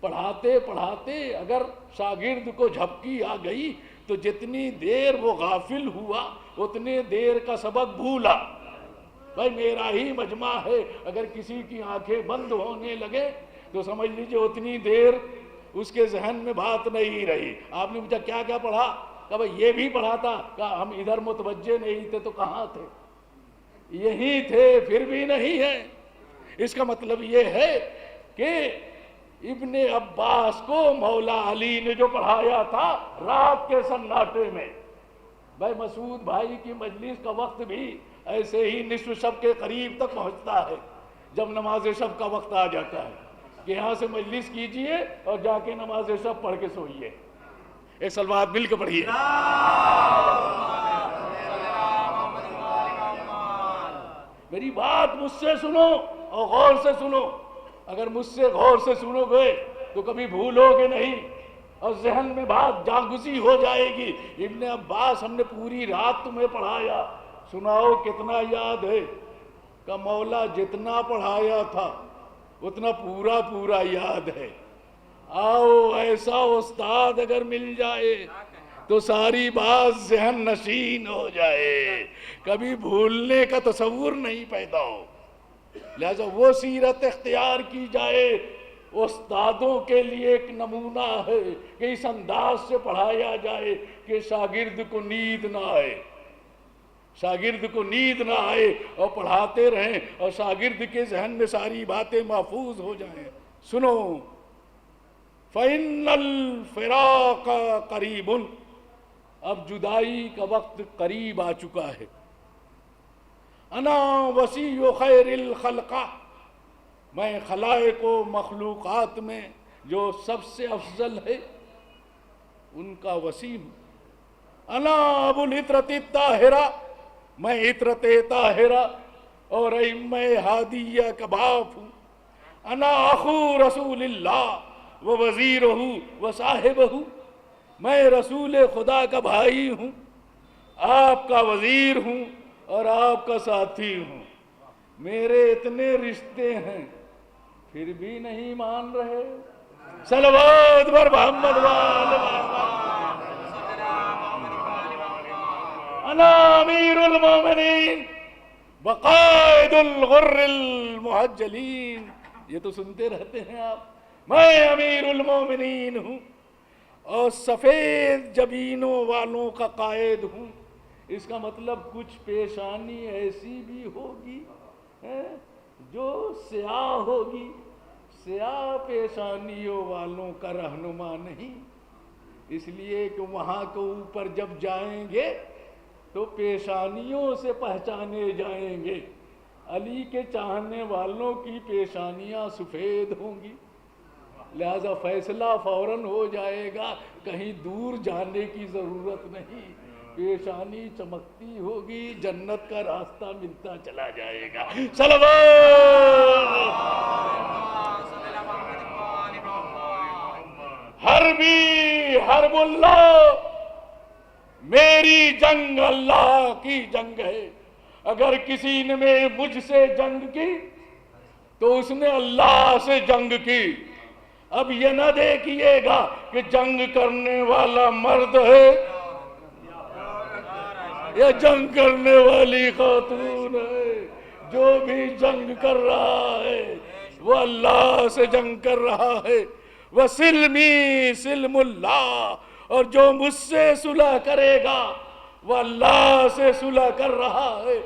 پڑھاتے پڑھاتے اگر شاگرد کو جھپکی آ گئی تو جتنی دیر وہ غافل ہوا اتنے دیر کا سبق بھولا۔ بھائی میرا ہی مجمع ہے، اگر کسی کی آنکھیں بند ہونے لگے تو سمجھ لیجئے اتنی دیر اس کے ذہن میں بات نہیں رہی۔ آپ نے پوچھا کیا کیا پڑھا؟ کہ بھائی یہ بھی پڑھا تھا، کہ ہم ادھر متوجہ نہیں تھے تو کہاں تھے؟ یہی تھے پھر بھی نہیں ہے۔ اس کا مطلب یہ ہے کہ ابن عباس کو مولا علی نے جو پڑھایا تھا رات کے سناٹے میں، بھائی مسعود بھائی کی مجلس کا وقت بھی ایسے ہی نصف شب کے قریب تک پہنچتا ہے جب نماز شب کا وقت آ جاتا ہے کہ یہاں سے مجلس کیجئے اور جا کے نماز شب پڑھ کے سوئیے۔ ایک سلوات مل کے پڑھیے۔ میری بات مجھ سے سنو اور غور سے سنو، اگر مجھ سے غور سے سنو گے تو کبھی بھولو گے نہیں اور ذہن میں بات جاگزی ہو جائے گی۔ ابن عباس ہم نے پوری رات تمہیں پڑھایا، سناؤ کتنا یاد ہے؟ کہ مولا جتنا پڑھایا تھا اتنا پورا پورا یاد ہے۔ آؤ ایسا استاد اگر مل جائے تو ساری بات ذہن نشین ہو جائے، کبھی بھولنے کا تصور نہیں پیدا ہو۔ لہذا وہ سیرت اختیار کی جائے، استادوں کے لیے ایک نمونہ ہے کہ اس انداز سے پڑھایا جائے کہ شاگرد کو نیند نہ آئے، شاگرد کو نیند نہ آئے اور پڑھاتے رہیں اور شاگرد کے ذہن میں ساری باتیں محفوظ ہو جائیں۔ سنو، فَإِنَّ الْفِرَاقَ قَرِيبٌ، اب جدائی کا وقت قریب آ چکا ہے۔ انا وسیع خیر الخلق، میں خلائق و مخلوقات میں جو سب سے افضل ہے ان کا وسیع ہوں۔ انا ابو العطرۃ الطاہرہ، میں عطرت طاہرہ اور ائمہ ہادیہ کا باپ ہوں۔ انا اخو رسول اللہ و وزیرہ و صاحبہ، میں رسول خدا کا بھائی ہوں، آپ کا وزیر ہوں اور آپ کا ساتھی ہوں۔ میرے اتنے رشتے ہیں پھر بھی نہیں مان رہے؟ صلوات بر محمد وآل محمد۔ انا امیر المومنین وقائد الغر المحجلین، یہ تو سنتے رہتے ہیں آپ، میں امیر المومنین ہوں اور سفید جبینوں والوں کا قائد ہوں۔ اس کا مطلب کچھ پیشانی ایسی بھی ہوگی جو سیاہ ہوگی، سیاہ پیشانیوں والوں کا رہنما نہیں، اس لیے کہ وہاں کے اوپر جب جائیں گے تو پیشانیوں سے پہچانے جائیں گے۔ علی کے چاہنے والوں کی پیشانیاں سفید ہوں گی، لہذا فیصلہ فوراً ہو جائے گا، کہیں دور جانے کی ضرورت نہیں، پیشانی چمکتی ہوگی، جنت کا راستہ ملتا چلا جائے گا۔ حربی حرب اللہ، میری جنگ اللہ کی جنگ ہے۔ اگر کسی نے مجھ سے جنگ کی تو اس نے اللہ سے جنگ کی۔ اب یہ نہ دیکھیے گا کہ جنگ کرنے والا مرد ہے یا جنگ کرنے والی خاتون ہے، جو بھی جنگ کر رہا ہے وہ اللہ سے جنگ کر رہا ہے۔ وَسِلْمِي سِلْمُ اللَّهِ، اور جو مجھ سے صلح کرے گا وہ اللہ سے صلح کر رہا ہے۔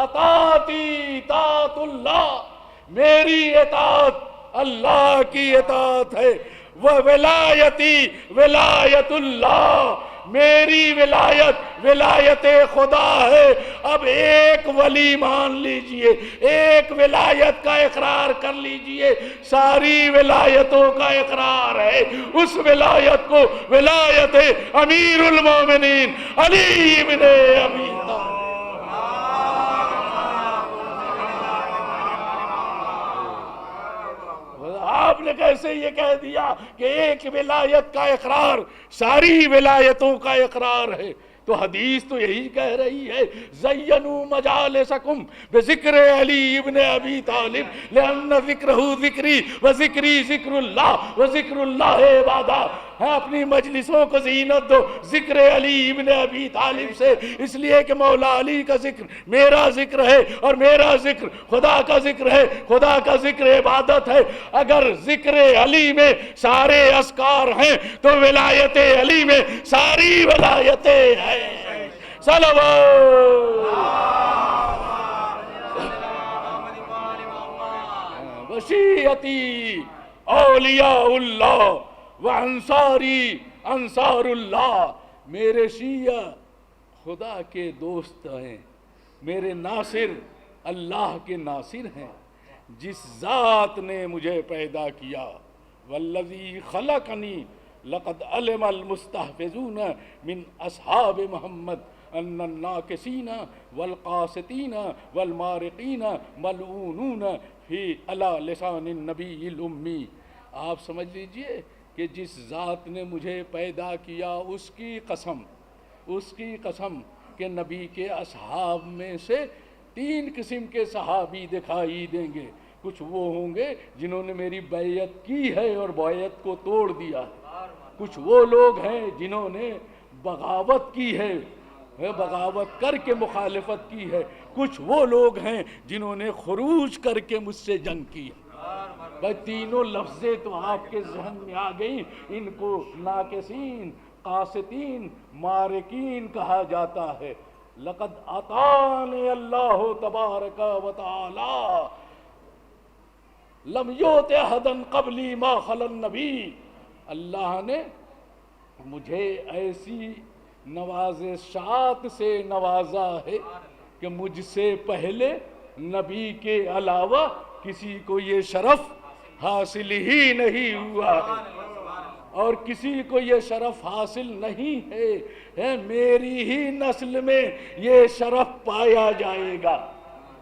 اطاعتی اطاعت اللہ، میری اطاعت اللہ کی اطاعت ہے۔ وولایتی ولایت اللہ، میری ولایت ولایت خدا ہے۔ اب ایک ولی مان لیجئے، ایک ولایت کا اقرار کر لیجئے، ساری ولایتوں کا اقرار ہے۔ اس ولایت کو ولایت امیر المومنین علی بن ابی طالب۔ نے کیسے یہ کہہ دیا کہ ایک ولایت کا اقرار ساری ولایتوں کا اقرار ہے؟ تو حدیث تو یہی کہہ رہی ہے زینوا مجالسکم بذکر علی ابن ابی طالب لأن ذکرہ ذکری وذکری ذکر اللہ وذکر اللہ عبادہ. اپنی مجلسوں کو زینت دو ذکر علی ابن ابی طالب سے، اس لیے کہ مولا علی کا ذکر میرا ذکر ہے اور میرا ذکر خدا کا ذکر ہے، خدا کا ذکر عبادت ہے. اگر ذکر علی میں سارے اذکار ہیں تو ولایت علی میں ساری ولایتیں ہیں. وشیعتی اولیاء اللہ وانصاری انصار اللہ. میرے شیعہ خدا کے دوست ہیں، میرے ناصر اللہ کے ناصر ہیں. جس ذات نے مجھے پیدا کیا والذی خلقنی لقد علم المستحفظون من اصحاب محمد ان الناکسین والقاسطین والمارقین ملعونون فی علی لسان النبی الامی. آپ سمجھ لیجئے کہ جس ذات نے مجھے پیدا کیا اس کی قسم کہ نبی کے اصحاب میں سے 3 قسم کے صحابی دکھائی دیں گے. کچھ وہ ہوں گے جنہوں نے میری بیعت کی ہے اور بیعت کو توڑ دیا ہے. کچھ وہ لوگ ہیں جنہوں نے بغاوت کی ہے، بغاوت کر کے مخالفت کی ہے. کچھ وہ لوگ ہیں جنہوں نے خروج کر کے مجھ سے جنگ کی ہے. بھائی تینوں لفظیں تو آپ کے ذہن میں آ گئی. ان کو ناکسین، قاسطین، مارکین کہا جاتا ہے. لقد اطاعني اللہ تبارک و تعالی لم یؤت احدا قبلی ما خلا النبی. اللہ نے مجھے ایسی نوازشات سے نوازا ہے کہ مجھ سے پہلے نبی کے علاوہ کسی کو یہ شرف حاصل ہی نہیں ہوا اور کسی کو یہ شرف حاصل نہیں ہے. میری ہی نسل میں یہ شرف پایا جائے گا.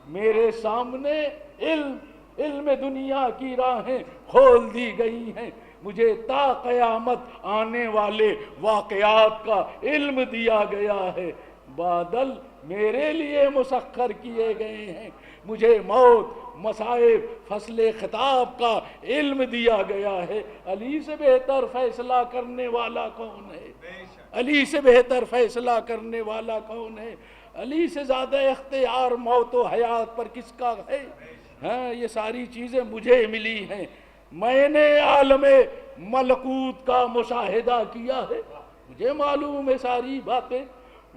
میرے سامنے علم دنیا کی راہیں کھول دی گئی ہیں. مجھے تا قیامت آنے والے واقعات کا علم دیا گیا ہے. بادل میرے لیے مسخر کیے گئے ہیں. مجھے موت، مصائب، فصل خطاب کا علم دیا گیا ہے. علی سے بہتر فیصلہ کرنے والا کون ہے؟ علی سے بہتر فیصلہ کرنے والا کون ہے؟ علی سے زیادہ اختیار موت و حیات پر کس کا ہے؟ ہاں یہ ساری چیزیں مجھے ملی ہیں. میں نے عالم ملکوت کا مشاہدہ کیا ہے، مجھے معلوم ہے ساری باتیں.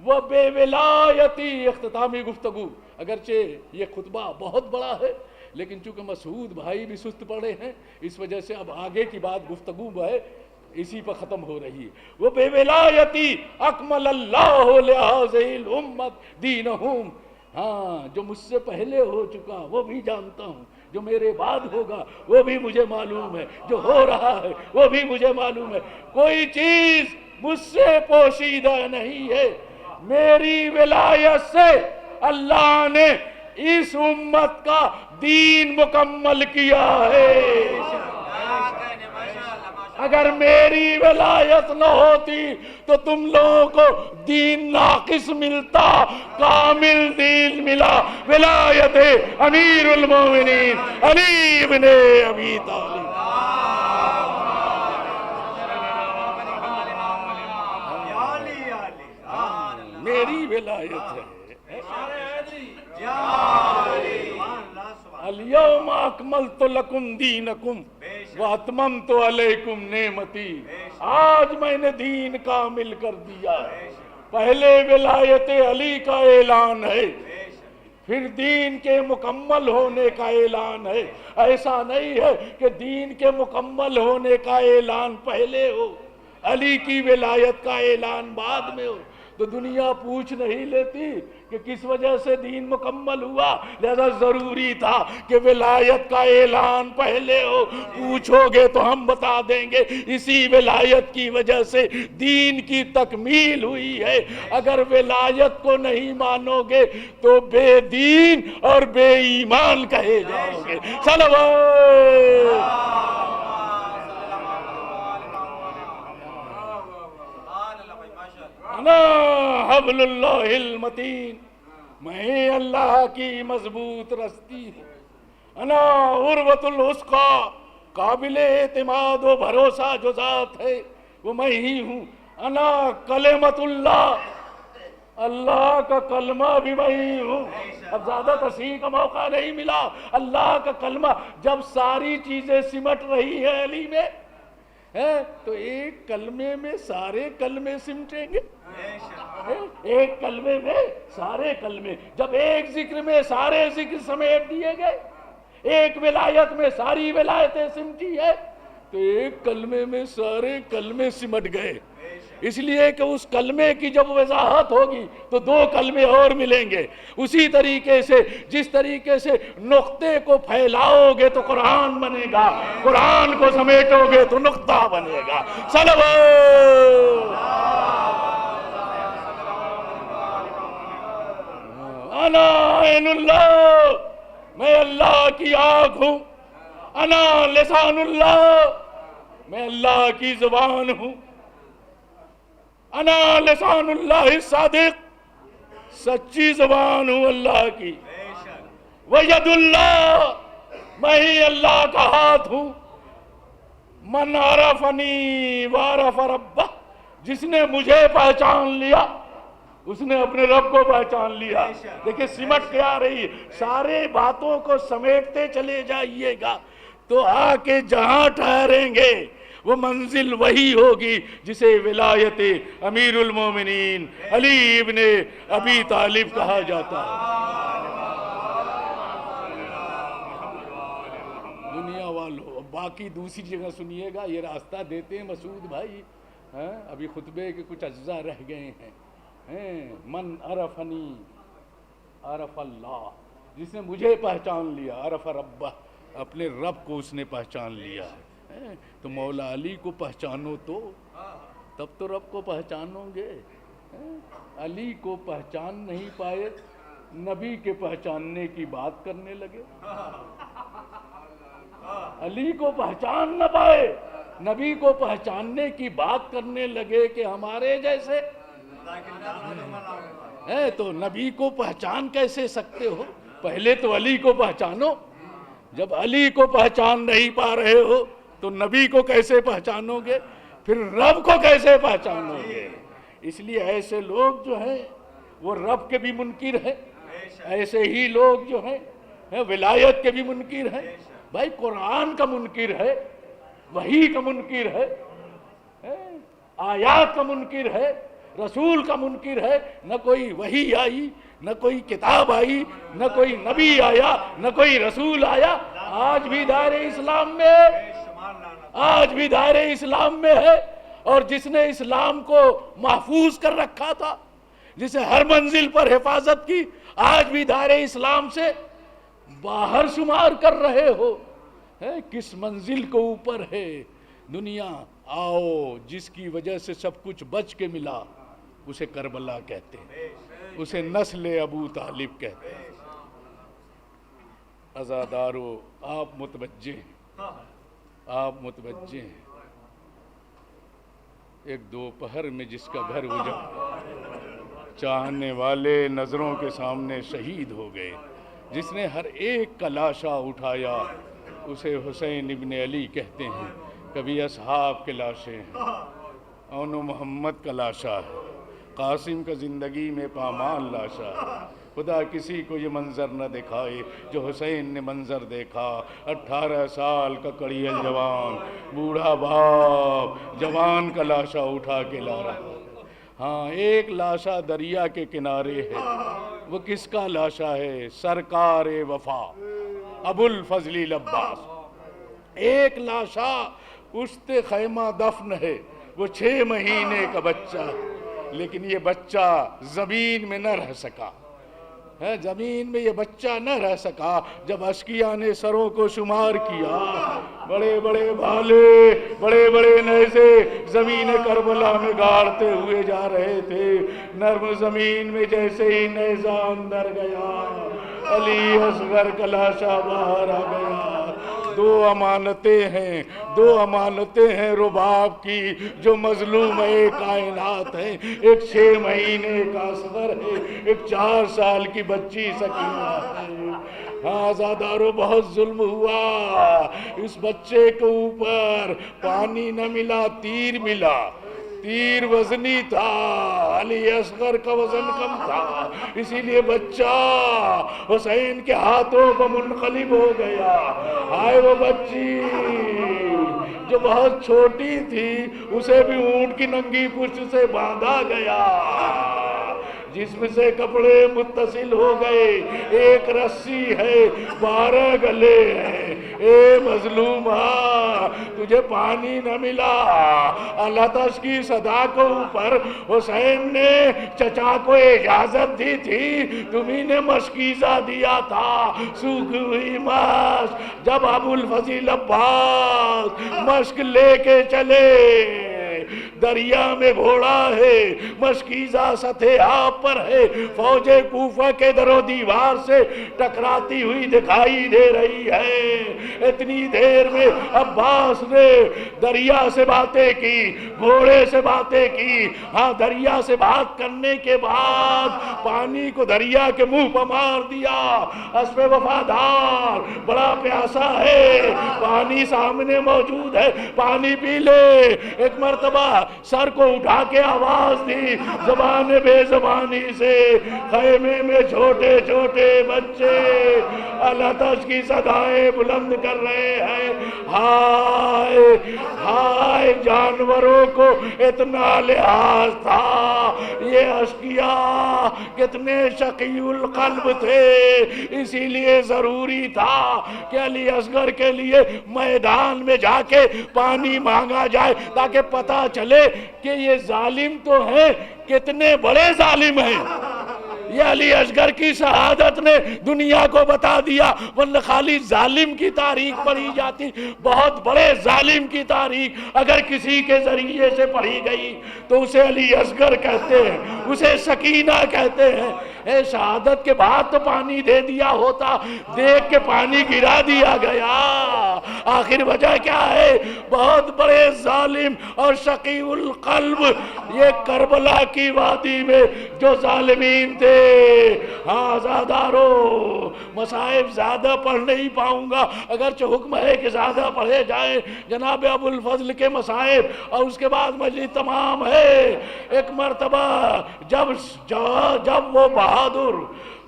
وہ بے ولایتی اختتامی گفتگو، اگرچہ یہ خطبہ بہت بڑا ہے لیکن چونکہ مسعود بھائی بھی سست پڑے ہیں اس وجہ سے اب آگے کی بات گفتگو ہے اسی پر ختم ہو رہی ہے. وہ بے ولایتی اکمل اللہ لہذہ الامت دینہم. ہاں جو مجھ سے پہلے ہو چکا وہ بھی جانتا ہوں، جو میرے بعد ہوگا وہ بھی مجھے معلوم ہے، جو ہو رہا ہے وہ بھی مجھے معلوم ہے. کوئی چیز مجھ سے پوشیدہ نہیں ہے. میری ولایت سے اللہ نے اس امت کا دین مکمل کیا ہے. اگر میری ولایت نہ ہوتی تو تم لوگوں کو دین ناقص ملتا، کامل دین ملا. ولایت امیر المومنین علی ابن ابی طالب. میری ولایت ہے. الیوم اکملت لکم دینکم واتممت علیکم نعمتی. آج میں نے دین کامل کر دیا. پہلے ولایت علی کا اعلان ہے، پھر دین کے مکمل ہونے کا اعلان ہے. ایسا نہیں ہے کہ دین کے مکمل ہونے کا اعلان پہلے ہو، علی کی ولایت کا اعلان بعد میں ہو. تو دنیا پوچھ نہیں لیتی کہ کس وجہ سے دین مکمل ہوا. لہذا ضروری تھا کہ ولایت کا اعلان پہلے ہو. پوچھو گے تو ہم بتا دیں گے اسی ولایت کی وجہ سے دین کی تکمیل ہوئی ہے. اگر ولایت کو نہیں مانو گے تو بے دین اور بے ایمان کہے جاؤ گے. صلوات انا حبل اللہ المتین، میں اللہ کی مضبوط رسی ہوں، انا عروۃ الوثقی، قابل اعتماد و بھروسہ جو ذات ہے وہ میں ہی ہوں، انا کلمۃ اللہ، اللہ کا کلمہ بھی میں ہی ہوں۔ اب زیادہ تصحیح کا موقع نہیں ملا، اللہ کا کلمہ جب ساری چیزیں سمٹ رہی ہے علی میں تو ایک کلمے میں سارے کلمے سمٹیں گے، ایک کلمے میں سارے کلمے، جب ایک ذکر میں سارے ذکر سمیٹ دیے گئے، ایک ولایت میں ساری ولایتیں سمٹی ہے تو ایک کلمے میں سارے کلمے سمٹ گئے۔ اس لیے کہ اس کلمے کی جب وضاحت ہوگی تو دو کلمے اور ملیں گے۔ اسی طریقے سے جس طریقے سے نقطے کو پھیلاؤ گے تو قرآن بنے گا، قرآن کو سمیٹو گے تو نقطہ بنے گا۔ صلوات انا عین اللہ، میں اللہ کی آنکھ ہوں، انا لسان اللہ، میں اللہ کی زبان ہوں، انا لسان اللہ الصادق، سچی زبان ہوں اللہ کی، وید اللہ، میں ہی اللہ کا ہاتھ ہوں، من عرفنی وعرف ربہ، جس نے مجھے پہچان لیا اس نے اپنے رب کو پہچان لیا۔ دیکھیں سمٹ کے آ رہی ہے، سارے باتوں کو سمیٹتے چلے جائیے گا تو آ کے جہاں ٹھہریں گے وہ منزل وہی ہوگی جسے ولایت امیر المومنین علی ابن ابی طالب کہا جاتا ہے۔ دنیا والوں باقی دوسری جگہ سنیے گا، یہ راستہ دیتے ہیں مسعود بھائی، ابھی خطبے کے کچھ اجزاء رہ گئے ہیں۔ من عرفنی عرف اللہ، جس نے مجھے پہچان لیا، عرف ربہ، اپنے رب کو اس نے پہچان لیا۔ تو مولا علی کو پہچانو تو تب تو رب کو پہچانو گے۔ علی کو پہچان نہیں پائے، نبی کے پہچاننے کی بات کرنے لگے۔ علی کو پہچان نہ پائے، نبی کو پہچاننے کی بات کرنے لگے کہ ہمارے جیسے تو نبی کو پہچان کیسے سکتے ہو؟ پہلے تو علی کو پہچانو، جب علی کو پہچان نہیں پا رہے ہو تو نبی کو کیسے پہچانو گے؟ پھر رب کو کیسے پہچانو گے؟ اس لیے ایسے لوگ جو ہیں وہ رب کے بھی منکر ہیں، ایسے ہی لوگ جو ہیں ولایت کے بھی منکر ہیں۔ بھائی قرآن کا منکر ہے، وحی کا منکر ہے، آیات کا منکر ہے، رسول کا منکر ہے۔ نہ کوئی وحی آئی، نہ کوئی کتاب آئی، نہ کوئی نبی آیا، نہ کوئی رسول آیا۔ آج بھی دائرہ اسلام میں ہے، آج بھی دائرہ اسلام میں ہے، اور جس نے اسلام کو محفوظ کر رکھا تھا، جسے ہر منزل پر حفاظت کی، آج بھی دائرہ اسلام سے باہر شمار کر رہے ہو۔ کس منزل کو اوپر ہے دنیا؟ آؤ، جس کی وجہ سے سب کچھ بچ کے ملا اسے کربلا کہتے ہیں، اسے نسل ابو طالب کہتے ہیں۔ عزادارو آپ متوجہ ہیں، آپ متوجہ ہیں۔ ایک دوپہر میں جس کا گھر اجڑ، چاہنے والے نظروں کے سامنے شہید ہو گئے، جس نے ہر ایک کا لاشا اٹھایا اسے حسین ابن علی کہتے ہیں۔ کبھی اصحاب کے لاشیں ہیں، اون و محمد کا لاشا ہے، قاسم کا زندگی میں پامال لاشا ہے۔ خدا کسی کو یہ منظر نہ دکھائے جو حسین نے منظر دیکھا۔ 18 سال کا کڑیل جوان، بوڑھا باپ جوان کا لاشا اٹھا کے لا رہا۔ ہاں ایک لاشا دریا کے کنارے ہے، وہ کس کا لاشا ہے؟ سرکار وفا ابو الفضل العباس۔ ایک لاشا پشت خیمہ دفن ہے، وہ 6 مہینے کا بچہ، لیکن یہ بچہ زمین میں نہ رہ سکا، زمین میں یہ بچہ نہ رہ سکا۔ جب اشقیاء نے سروں کو شمار کیا، بڑے بڑے بھالے، بڑے بڑے نیزے زمین کربلا میں گاڑتے ہوئے جا رہے تھے۔ نرم زمین میں جیسے ہی نیزہ اندر گیا، علی اصغر کا لاشا باہر آ گیا۔ دو امانتیں ہیں رباب کی جو مظلوم کائنات ہیں. ایک 6 مہینے کا اصغر ہے, ایک 4 سال کی بچی سکینہ ہے. ہاں زادارو بہت ظلم ہوا. اس بچے کے اوپر پانی نہ ملا, تیر ملا. تیر وزنی تھا, علی اصغر کا وزن کم تھا, اسی لیے بچہ حسین کے ہاتھوں پر منقلب ہو گیا. آئے وہ بچی جو بہت چھوٹی تھی, اسے بھی اونٹ کی ننگی پشت سے باندھا گیا, جسم سے کپڑے متصل ہو گئے. ایک رسی ہے, 12 گلے ہیں. اے مظلومہ, تجھے پانی نہ ملا. العطش کی صدا کو اوپر حسین نے چچا کو اجازت دی تھی, تمہیں نے مشکیزہ دیا تھا, سوکھ ہوئی مشک. جب ابو الفضل عباس مشک لے کے چلے, دریا میں گھوڑا ہے, مشکیزہ سطح آپ پر ہے, فوج کوفہ کے در و دیوار سے ٹکراتی ہوئی دکھائی دے رہی ہے. اتنی دیر میں عباس نے دریا سے باتیں کی, گھوڑے سے باتیں کی. ہاں, دریا سے بات کرنے کے بعد پانی کو دریا کے منہ پر مار دیا. اسب وفادار بڑا پیاسا ہے, پانی سامنے موجود ہے, پانی پی لے. ایک مرتبہ سر کو اٹھا کے آواز دی, زبان بے زبانی سے. خیمے میں چھوٹے چھوٹے بچے العطش کی صدائیں بلند کر رہے ہیں. ہائے ہائے, جانوروں کو اتنا لحاظ تھا, یہ اشقیاء کتنے شقی القلب تھے. اسی لیے ضروری تھا کہ علی اصغر کے لیے میدان میں جا کے پانی مانگا جائے, تاکہ پتہ چلے کہ یہ ظالم تو ہیں, کتنے بڑے ظالم ہیں. یہ علی اصغر کی شہادت نے دنیا کو بتا دیا, ورنہ خالی ظالم کی تاریخ پڑھی جاتی. بہت بڑے ظالم کی تاریخ اگر کسی کے ذریعے سے پڑھی گئی تو اسے علی اصغر کہتے ہیں, اسے سکینہ کہتے ہیں. اے شہادت کے بعد تو پانی دے دیا ہوتا, دیکھ کے پانی گرا دیا گیا. آخر وجہ کیا ہے؟ بہت بڑے ظالم اور شقی القلب یہ کربلا کی وادی میں جو ظالمین تھے. ہاں زادارو, مصائب زیادہ پڑھ نہیں پاؤں گا, اگرچہ حکم ہے کہ زیادہ پڑھے جائیں. جناب ابو الفضل کے مصائب اور اس کے بعد مجلس تمام ہے. ایک مرتبہ جب وہ بہادر,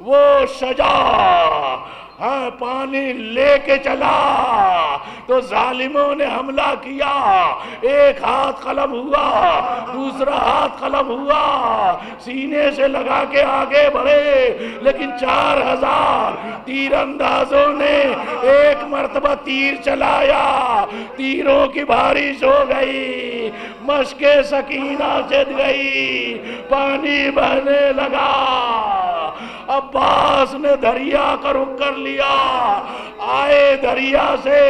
وہ شجاع ہاں پانی لے کے چلا تو ظالموں نے حملہ کیا. ایک ہاتھ قلم ہوا, دوسرا ہاتھ قلم ہوا, سینے سے لگا کے آگے بڑھے, لیکن 4000 تیر اندازوں نے ایک مرتبہ تیر چلایا. تیروں کی بارش ہو گئی, مشک سکینہ چد گئی, پانی بہنے لگا. عباس نے دریا کا رخ کر لیا. آئے دریا سے,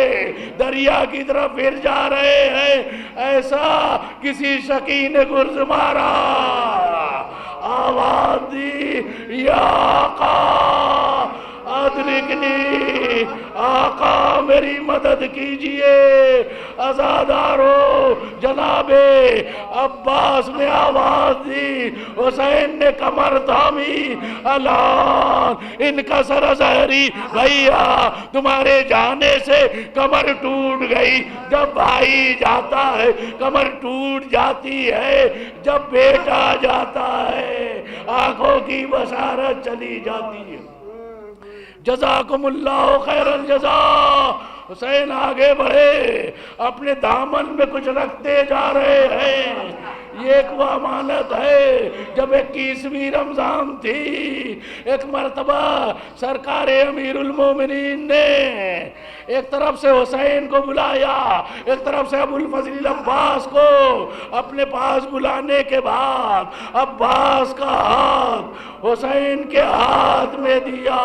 دریا کی طرف پھر جا رہے ہیں, ایسا کسی شقی نے گرز مارا, آواز دی, یا آقا ادرکنی, آقا میری مدد کیجئے. عزادارو, جناب عباس نے آواز دی, حسین نے کمر تھامی. الان ان کا سر زہری, بھیا تمہارے جانے سے کمر ٹوٹ گئی. جب بھائی جاتا ہے کمر ٹوٹ جاتی ہے, جب بیٹا جاتا ہے آنکھوں کی بصارت چلی جاتی ہے. جزاکم اللہ خیر الجزا. حسین آگے بڑھے, اپنے دامن میں کچھ رکھتے جا رہے ہیں. یہ ایک وہ امانت ہے. جب 21ویں رمضان تھی, ایک مرتبہ سرکار امیر المومنین نے ایک طرف سے حسین کو بلایا, ایک طرف سے ابو الفضل عباس کو. اپنے پاس بلانے کے بعد عباس کا ہاتھ حسین کے ہاتھ میں دیا.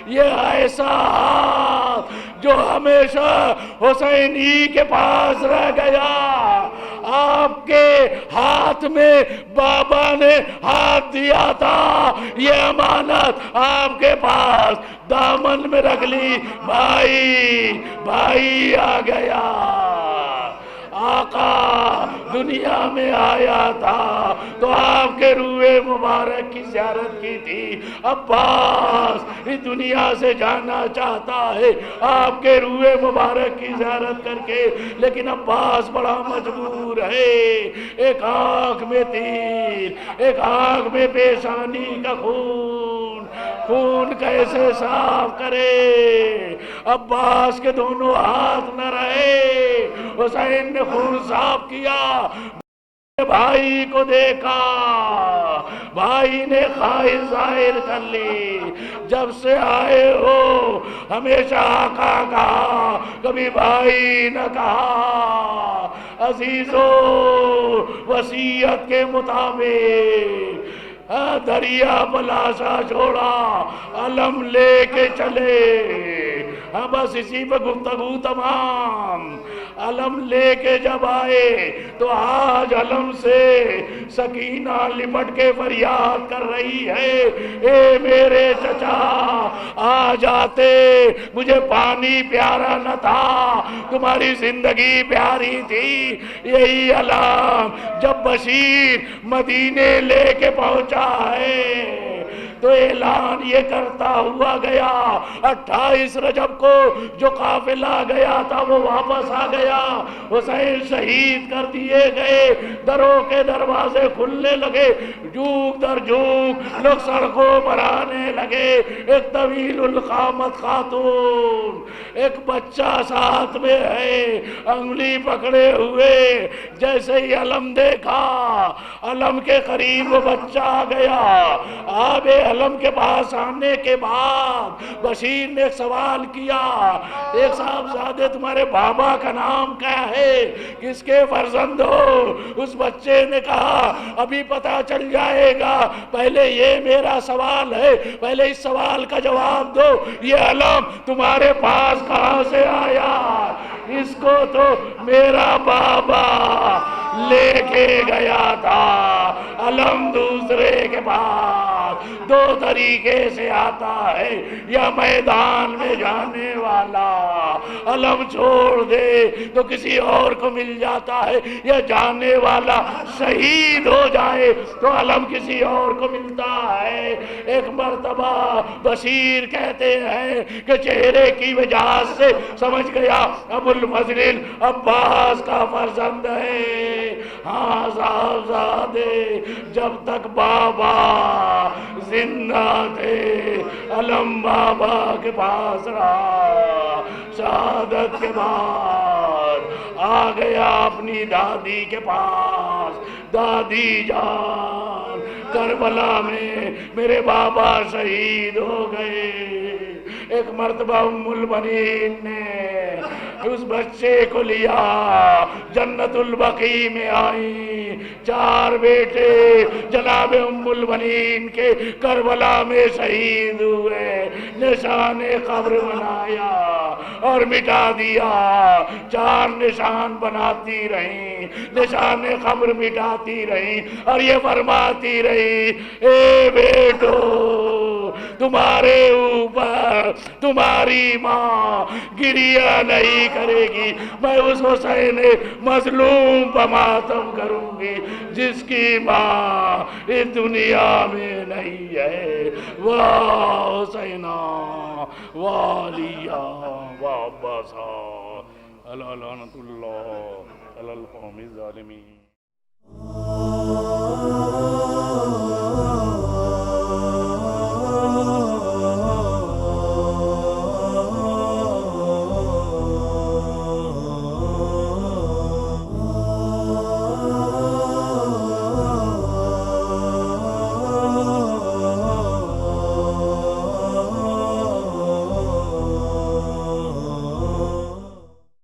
یہ ایسا ہاتھ جو ہمیشہ حسین ہی کے پاس رہ گیا. آپ کے ہاتھ میں بابا نے ہاتھ دیا تھا، یہ امانت آپ کے پاس دامن میں رکھ لی۔ بھائی آ گیا، آقا دنیا میں آیا تھا تو آپ کے روح مبارک کی زیارت کی تھی۔ عباس اس دنیا سے جانا چاہتا ہے آپ کے روح مبارک کی زیارت کر کے، لیکن عباس بڑا مجبور ہے۔ ایک آنکھ میں تیر، ایک آنکھ میں پیشانی کا خون کیسے صاف کرے؟ عباس کے دونوں ہاتھ نہ رہے، حسین نے خون صاف کیا، بھائی کو دیکھا، بھائی نے خواہش ظاہر کر لی۔ جب سے آئے ہو ہمیشہ آقا کہا، کبھی بھائی نہ کہا۔ عزیزو وصیت کے مطابق دریا پلاشا چھوڑا، علم لے کے چلے۔ بس اسی پہ گفتگو تمام۔ علم لے کے جب آئے تو آج علم سے سکینہ لپٹ کے فریاد کر رہی ہے، اے میرے چچا آ جاتے، مجھے پانی پیارا نہ تھا، تمہاری زندگی پیاری تھی۔ یہی علم جب بشیر مدینے لے کے پہنچا ہے تو اعلان یہ کرتا ہوا گیا، 28 رجب کو جو قافلہ گیا تھا وہ واپس آ گیا، حسین شہید کر دیے گئے، دروں کے دروازے کھلنے لگے، جھوک در جھوک لوگ سڑکوں پر آنے لگے۔ ایک طویل القامت خاتون، ایک بچہ ساتھ میں ہے، انگلی پکڑے ہوئے، جیسے ہی علم دیکھا، علم کے قریب وہ بچہ آ گیا۔ آب علم کے پاس آنے کے بعد بشیر نے ایک سوال کیا، ایک صاحبزادے تمہارے بابا کا نام کیا ہے، کس کے فرزند ہو؟ اس بچے نے کہا ابھی پتا چل جائے گا، پہلے یہ میرا سوال ہے، پہلے اس سوال کا جواب دو، یہ علم تمہارے پاس کہاں سے آیا؟ اس کو تو میرا بابا لے کے گیا تھا۔ علم دوسرے کے پاس دو طریقے سے آتا ہے، یا میدان میں جانے والا علم چھوڑ دے تو کسی اور کو مل جاتا ہے، یا جانے والا شہید ہو جائے تو علم کسی اور کو ملتا ہے۔ ایک مرتبہ بشیر کہتے ہیں کہ چہرے کی وجہ سے سمجھ گیا ابو الفضل عباس کا فرزند ہے۔ ہاں صاحبزادے جب تک بابا زندہ تھے علم بابا کے پاس رہا، شہادت کے بعد آ گیا اپنی دادی کے پاس۔ دادی جان کربلا میں میرے بابا شہید ہو گئے۔ ایک مرتبہ ام البنین نے اس بچے کو لیا، جنت البقیع میں آئی، 4 بیٹے جناب ام البنین کے کربلا میں شہید ہوئے، نشان قبر بنایا اور مٹا دیا، 4 نشان بناتی رہیں، نشان قبر مٹاتی رہیں، اور یہ فرماتی رہی اے بیٹو تمہارے اوپر تمہاری ماں گریہ نہیں کرے گی، میں اس حسین مظلوم پر ماتم کروں گی جس کی ماں اس دنیا میں نہیں ہے۔ واہ حسینہ واہ علیہ واہ عباسہ، اللہ لعنت اللہ علی القوم الظالمین۔